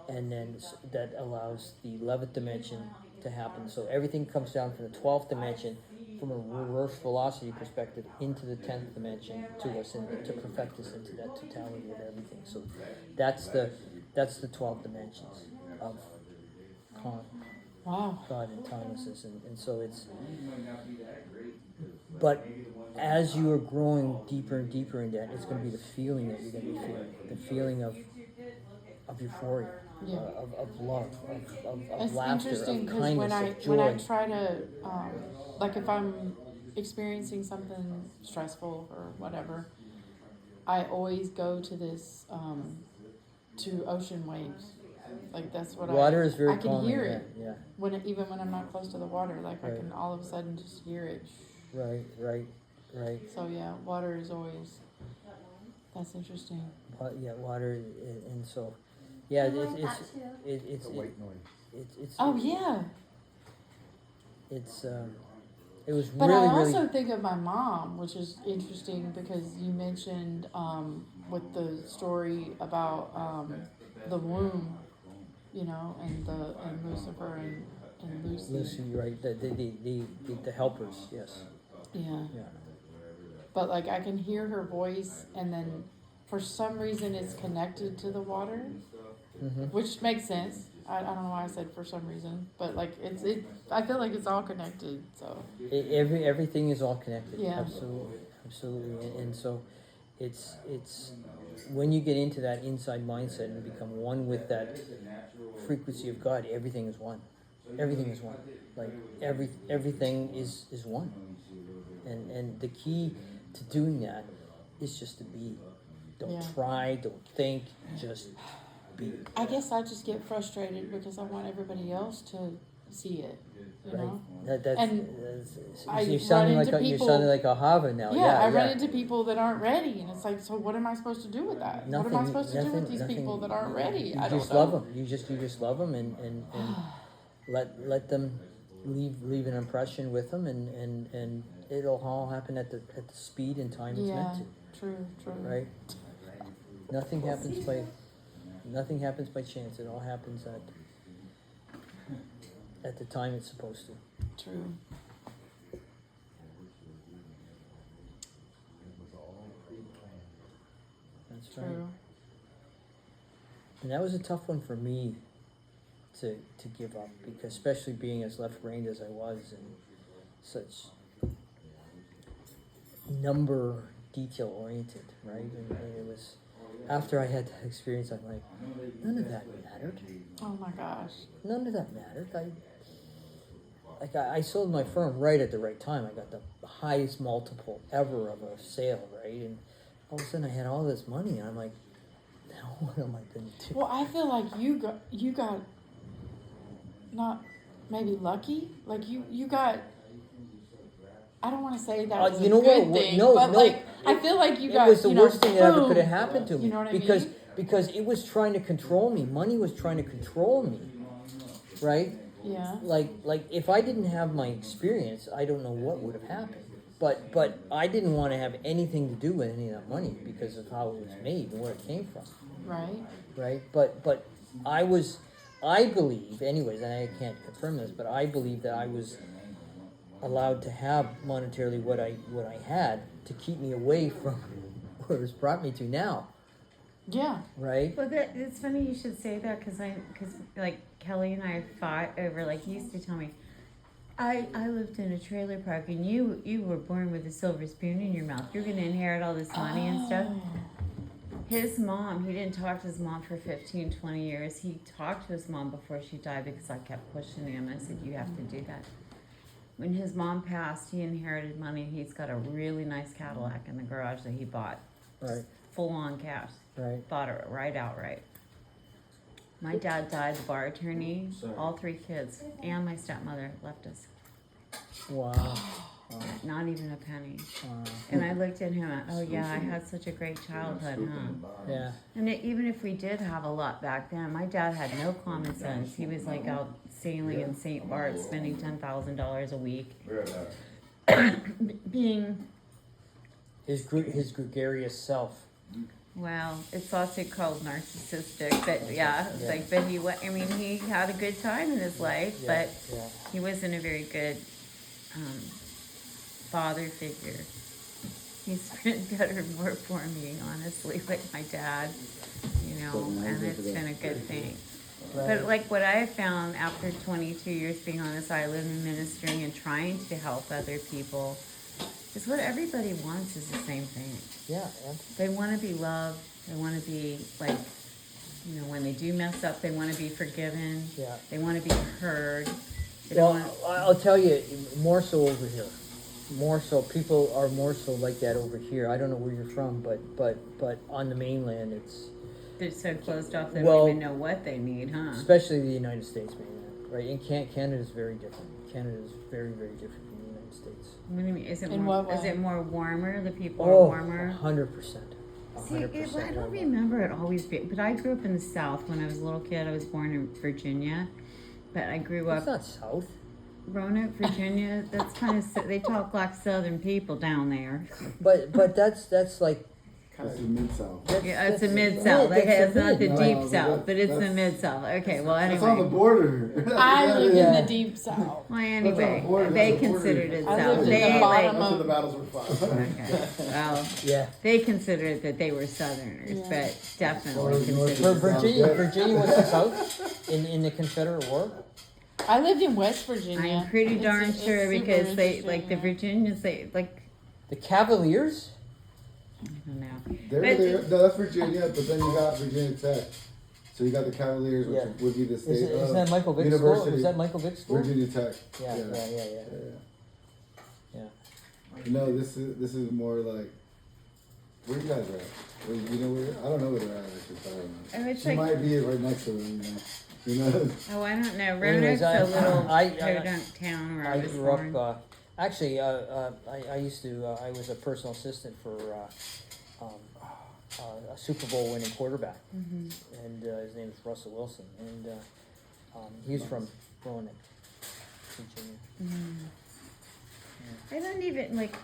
and then that allows the 11th dimension to happen. So everything comes down from the 12th dimension from a reverse velocity perspective into the 10th dimension to us and to perfect us into that totality of everything. So that's the 12 dimensions of God and timelessness. And so it's, but as you are growing deeper and deeper in that, it's going to be the feeling that you're going to be feeling, the feeling of euphoria, of love, of laughter, of kindness, of joy. When I try to, like if I'm experiencing something stressful or whatever, I always go to this, to ocean waves. Like that's what water is very I can calming, hear it. Yeah. Even when I'm not close to the water, like Right. I can all of a sudden just hear it. Right. So yeah, water is always, that's interesting. Water, and so, yeah, it's The white noise. it's Oh yeah. it's it was But really I also really think of my mom, which is interesting because you mentioned with the story about the womb, you know, and Lucifer and Lucy. Lucy, right? The helpers, yes. Yeah. Yeah. But like I can hear her voice, and then for some reason it's connected to the water, which makes sense. I don't know why I said for some reason, but like I feel like it's all connected. So Everything is all connected. Yeah. Absolutely, and so it's when you get into that inside mindset and become one with that frequency of God, everything is one. Everything is one. Like everything is one. And the key to doing that is just to be. Don't try, don't think, just be. I guess I just get frustrated because I want everybody else to see it. You know? You're sounding like a Hava now. I run into people that aren't ready, and it's like, so what am I supposed to do with that? Nothing, what am I supposed to do with these people that aren't ready? I don't just know. love them. You just love them, and let them leave an impression with them, and it'll all happen at the speed and time it's meant to. True. Right? Nothing happens by chance. It all happens at the time it's supposed to. True. That's True. right. And that was a tough one for me to give up, because especially being as left-brained as I was and such number detail oriented, right? And it was after I had that experience, I'm like, none of that mattered. Oh my gosh. None of that mattered. I sold my firm right at the right time. I got the highest multiple ever of a sale, right? And all of a sudden I had all this money, and I'm like, now what am I going to do? Well, I feel like you got not maybe lucky. Like you got I don't want to say that was you a know good what? thing, No, but no. like I feel like you It got was the you know, worst thing that ever boom. could have happened to me. You know what I because mean? because it was trying to control me. Money was trying to control me. Right? Yeah. Like if I didn't have my experience, I don't know what would have happened. But I didn't want to have anything to do with any of that money because of how it was made and where it came from. Right. Right? But I believe, anyways, and I can't confirm this, but I believe that I was allowed to have monetarily what I had to keep me away from where it's brought me to now. Yeah. Right? Well, it's funny you should say that because like Kelly and I fought over, like, he used to tell me, I lived in a trailer park and you were born with a silver spoon in your mouth. You're going to inherit all this money and stuff. His mom, he didn't talk to his mom for 15, 20 years. He talked to his mom before she died because I kept pushing him. I said, you have to do that. When his mom passed, he inherited money. He's got a really nice Cadillac in the garage that he bought. Right. Full on cash. Right. Bought it right outright. My dad died, the bar attorney, all 3 kids, and my stepmother left us. Wow. Not even a penny. Wow. And I looked at him and, oh yeah, I had such a great childhood, huh? Yeah. And even if we did have a lot back then, my dad had no common sense. He was like out sailing in St. Bart's, spending $10,000 a week. Being, His gregarious self. well, it's also called narcissistic, but yeah, it's like, but he had a good time in his life, Yeah, but yeah. he wasn't a very good father figure. He's been better more for me, honestly, like my dad, and it's been a good thing. But like what I have found after 22 years being on this island and ministering and trying to help other people is what everybody wants is the same thing. Yeah. They want to be loved. They want to be like, when they do mess up, they want to be forgiven. Yeah. They want to be heard. They don't Well, want I'll tell you, more so over here. More so, people are more so like that over here. I don't know where you're from, but on the mainland, they're so closed off they Well, don't even know what they need, huh? especially the United States mainland, right? And Canada is very different. Canada is very, very different from the United States. What do you mean? Is it In more? what Is way? it more warmer? The people are Oh, warmer. 100%. See, I don't remember it always being, but I grew up in the South when I was a little kid. I was born in Virginia, but I grew It's up not South. Roanoke, Virginia. That's kind of they talk like Southern people down there. But that's like This is Mid-South. Yeah, it's a mid South. That's Okay, it's a not the mid. deep No, South, but it's the that's- mid South. Okay, well It's on the anyway. border. I lived in Yeah. the deep south. Well, anyway, border, they that's a border. considered it I South. lived in They the like bottom That's where the battles were fought. okay. Well, yeah. they considered that they were Southerners, Yeah. but definitely Or north considered. Virginia was the South in the Confederate War. I lived in West Virginia. I'm pretty It's- darn it's sure super because they like the interesting, Virginians. They like The Cavaliers. I don't know. They're there. No, that's Virginia, but then you got Virginia Tech. So you got the Cavaliers, which Yeah. would be the state Isn't of that Michael Vick's school? University. Is that Michael Vick's school? Virginia Tech. Yeah. No, this is more like where you guys are at. Where, you know where? I don't know where they're at actually. But I don't know. Oh, it's She like might be right next to them. You know. oh, I don't know. Anyways, Roanoke's a little I- podunk town where I I was grew born. up. Actually, I used to. I was a personal assistant for a Super Bowl winning quarterback, and his name is Russell Wilson, and he's from Roanoke, Virginia. I don't even like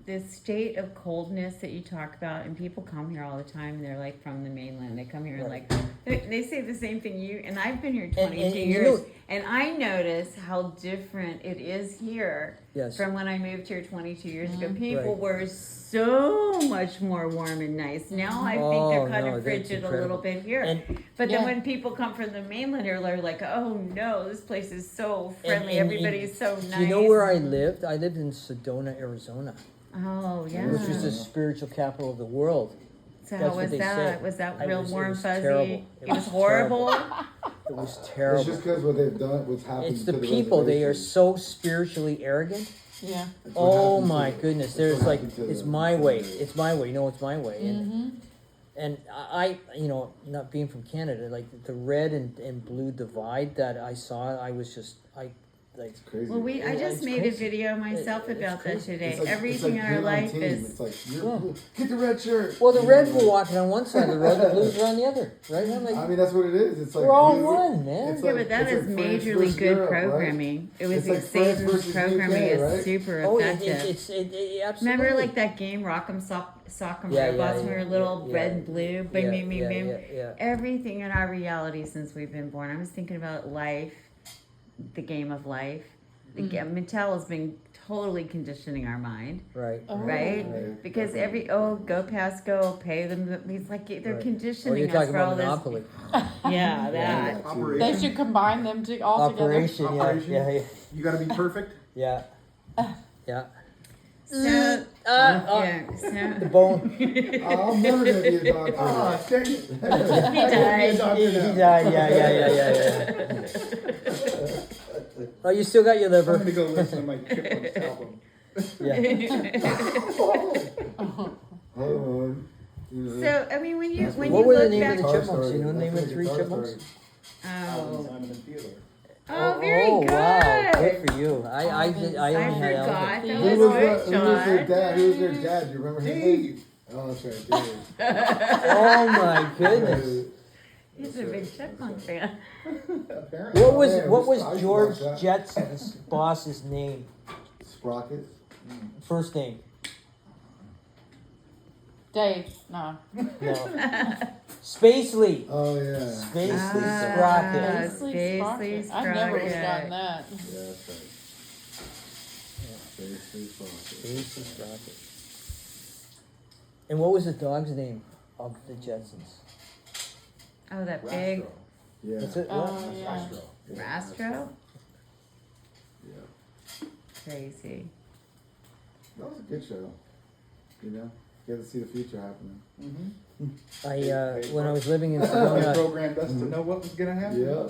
the state of coldness that you talk about, and people come here all the time, and they're like from the mainland. They come here and Right. like they say the same thing. And I've been here And 22 you years, know- and I notice how different it is here Yes. from when I moved here 22 years ago. People Right. were so much more warm and nice. Now I think Oh, they're kind no, of that's frigid a little incredible. bit here. And But Yeah. then when people come from the mainland, they're like, oh no, this place is so And- friendly. and- Everybody's so nice. Do you know where I lived? I lived in Sedona, Arizona, Oh yeah. which is the spiritual capital of the world. So That's how what was they that? say. Was that It real was- it warm was fuzzy? terrible. It was horrible. It was It's terrible. just because what they've done, what's happened. It's the to people. They are reservation. so spiritually arrogant. Yeah. It's what Oh happened my to- goodness! it's There's what like, happened to it's the- my way. It's my way. You know, it's my way. Mm-hmm. And I, not being from Canada, like the red and blue divide that I saw, I was just, like. It's crazy. Well, I Yeah, just it's made crazy. a video myself It's about that crazy. today. It's like- Everything it's like in our being on life team. is. It's like, Yeah. get the red shirt. Well, the You Reds know, were walking on one side of the road, the Blues were on the other, right? I'm like, I mean, that's what it is. It's like we're all you- one, man. it's Yeah, like- but that it's is like France majorly versus good Europe, right? programming. It was It's like France Saban's versus programming UK, is right? super Oh, effective. it absolutely. Remember like that game Rock'em Sock'em Yeah, Robots yeah, when we were yeah, little, yeah, red and blue, bing, yeah, bing, bing, yeah, bing. yeah. Everything in our reality since we've been born. I was thinking about life, the game of life. Mattel has been totally conditioning our mind, Right. Oh. right? Right. Because go past go, pay them. It's like they're Right. Oh, conditioning you're us talking for all about this. Monopoly. Yeah, that. that too. They should combine them all together. Operation, yeah, Operation? yeah, You gotta be perfect. yeah. Yeah. So, Yeah. yeah, The so. bone. I'm never gonna be a doctor. Ah, dang it. He died. He died, yeah. Oh, you still got your I'm liver. gonna go listen to my Chipmunks album. Yeah. Hold on. You know, So I mean, when you What you were the look name back, of the Guitar chipmunks? Story. You know the name of That's the three like a guitar chipmunks? oh, Simon and Fielder. oh, very Oh, good. wow. Good for you. I I only had forgot. Alvin. That Who was was good, their John. dad? Who was their dad? Do you remember his name? Dave. Oh, that's right, Dave. Oh my goodness. He's a big chipmunk fan. Apparently. What was man, what I used was to George watch that. Jetson's boss's name? Sprocket. First name? Dave, no. No. Spacely. Oh yeah. Spacely Sprocket. Spacely Spacely Sprocket. I never would have Sprocket. gotten that. Yeah, that's right. Spacely Sprocket. Spacely Sprocket. And what was the dog's name of the Jetsons? Oh, that big Yeah. That's it. Oh, What? yeah. Rastro. Yeah. Crazy. That was a good show. You know, you got to see the future happening. When I was living in They Sedona, programmed us to know what was gonna happen. Yeah.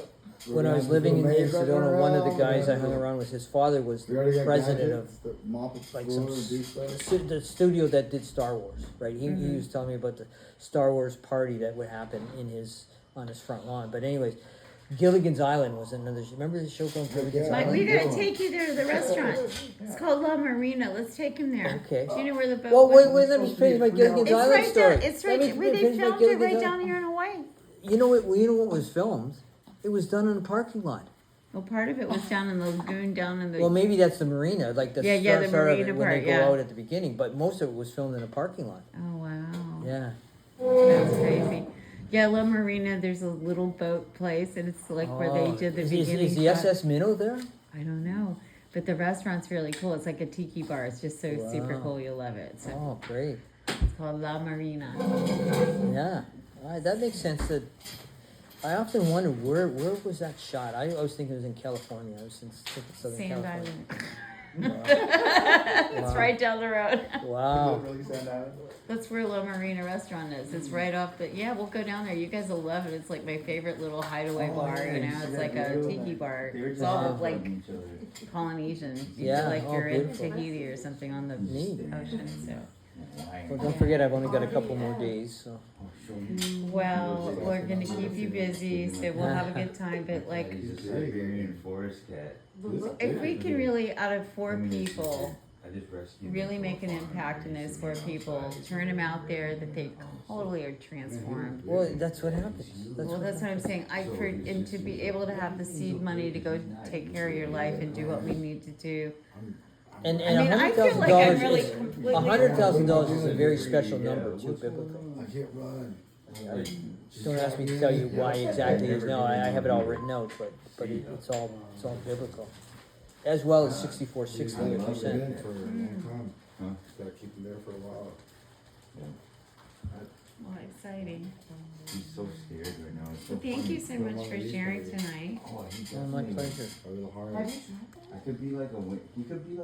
when I was living in Sedona, one of the guys I hung around with, his father was We already the got president gadgets that mop the like floor some and do stuff. the studio that did Star Wars, right? He was telling me about the Star Wars party that would happen on his front lawn. But anyways, Gilligan's Island was another. Remember the show called Gilligan's Yeah. Mike, Island? we gotta take you there to the restaurant. It's called La Marina. Let's take him there. Okay. Do you know where the boat Well, was? wait, let me finish my Gilligan's It's Island right story. down. It's Let me right where they finish my filmed it right Gilligan's down Island. here in Hawaii. You know what was filmed? It was done in a parking lot. Well, part of it was down in the lagoon, down in the. Well, maybe that's the marina, like the Yeah, the start of marina it when part, they go yeah. out at the beginning. But most of it was filmed in a parking lot. Oh wow. Yeah. That's crazy. Yeah, La Marina. There's a little boat place, and it's like where they Oh, did the is beginning. the shot. SS Minnow there? I don't know, but the restaurant's really cool. It's like a tiki bar. It's just so super Wow. cool. You'll love it. So Oh, great. it's called La Marina. Yeah. All right, that makes sense. That I often wonder where was that shot. I was thinking it was in California. I was thinking Southern Sand California. Island. Wow. It's Wow. right down the road. Wow. Really Sand Island. That's where La Marina restaurant is. It's right off the. Yeah, we'll go down there. You guys will love it. It's like my favorite little hideaway bar. yeah, You you know, should it's get like a to do tiki that. bar. They were It's just all all like each other. Polynesian. You Yeah, feel like oh, you're in beautiful. Tahiti or something on the Neat. ocean. So. Well, don't forget, I've only got a couple more days. So. Well, we're gonna keep you busy, so we'll have a good time. But like, He's a Siberian forest cat. if we can really, out of 4 people, I just rescued really him. make an impact in those 4 people, turn them out there that they totally are transformed. Well, that's what happens. Well, that's what I'm saying. And to be able to have the seed money to go take care of your life and do what we need to do. And I mean, I feel like I'm really completely. $100,000 is a very special number too, biblically. I can't run. Don't ask me to tell you why exactly it is. No, I have it all written out, but it's all biblical, as well as 6460 I've if you been send. in for a long time. Huh? Gotta keep them there for a while. Well, exciting. He's so scared right now. It's so Well, thank funny. you so much for sharing tonight. Oh, he Oh, my definitely- pleasure. A little hard. I could be like he could be like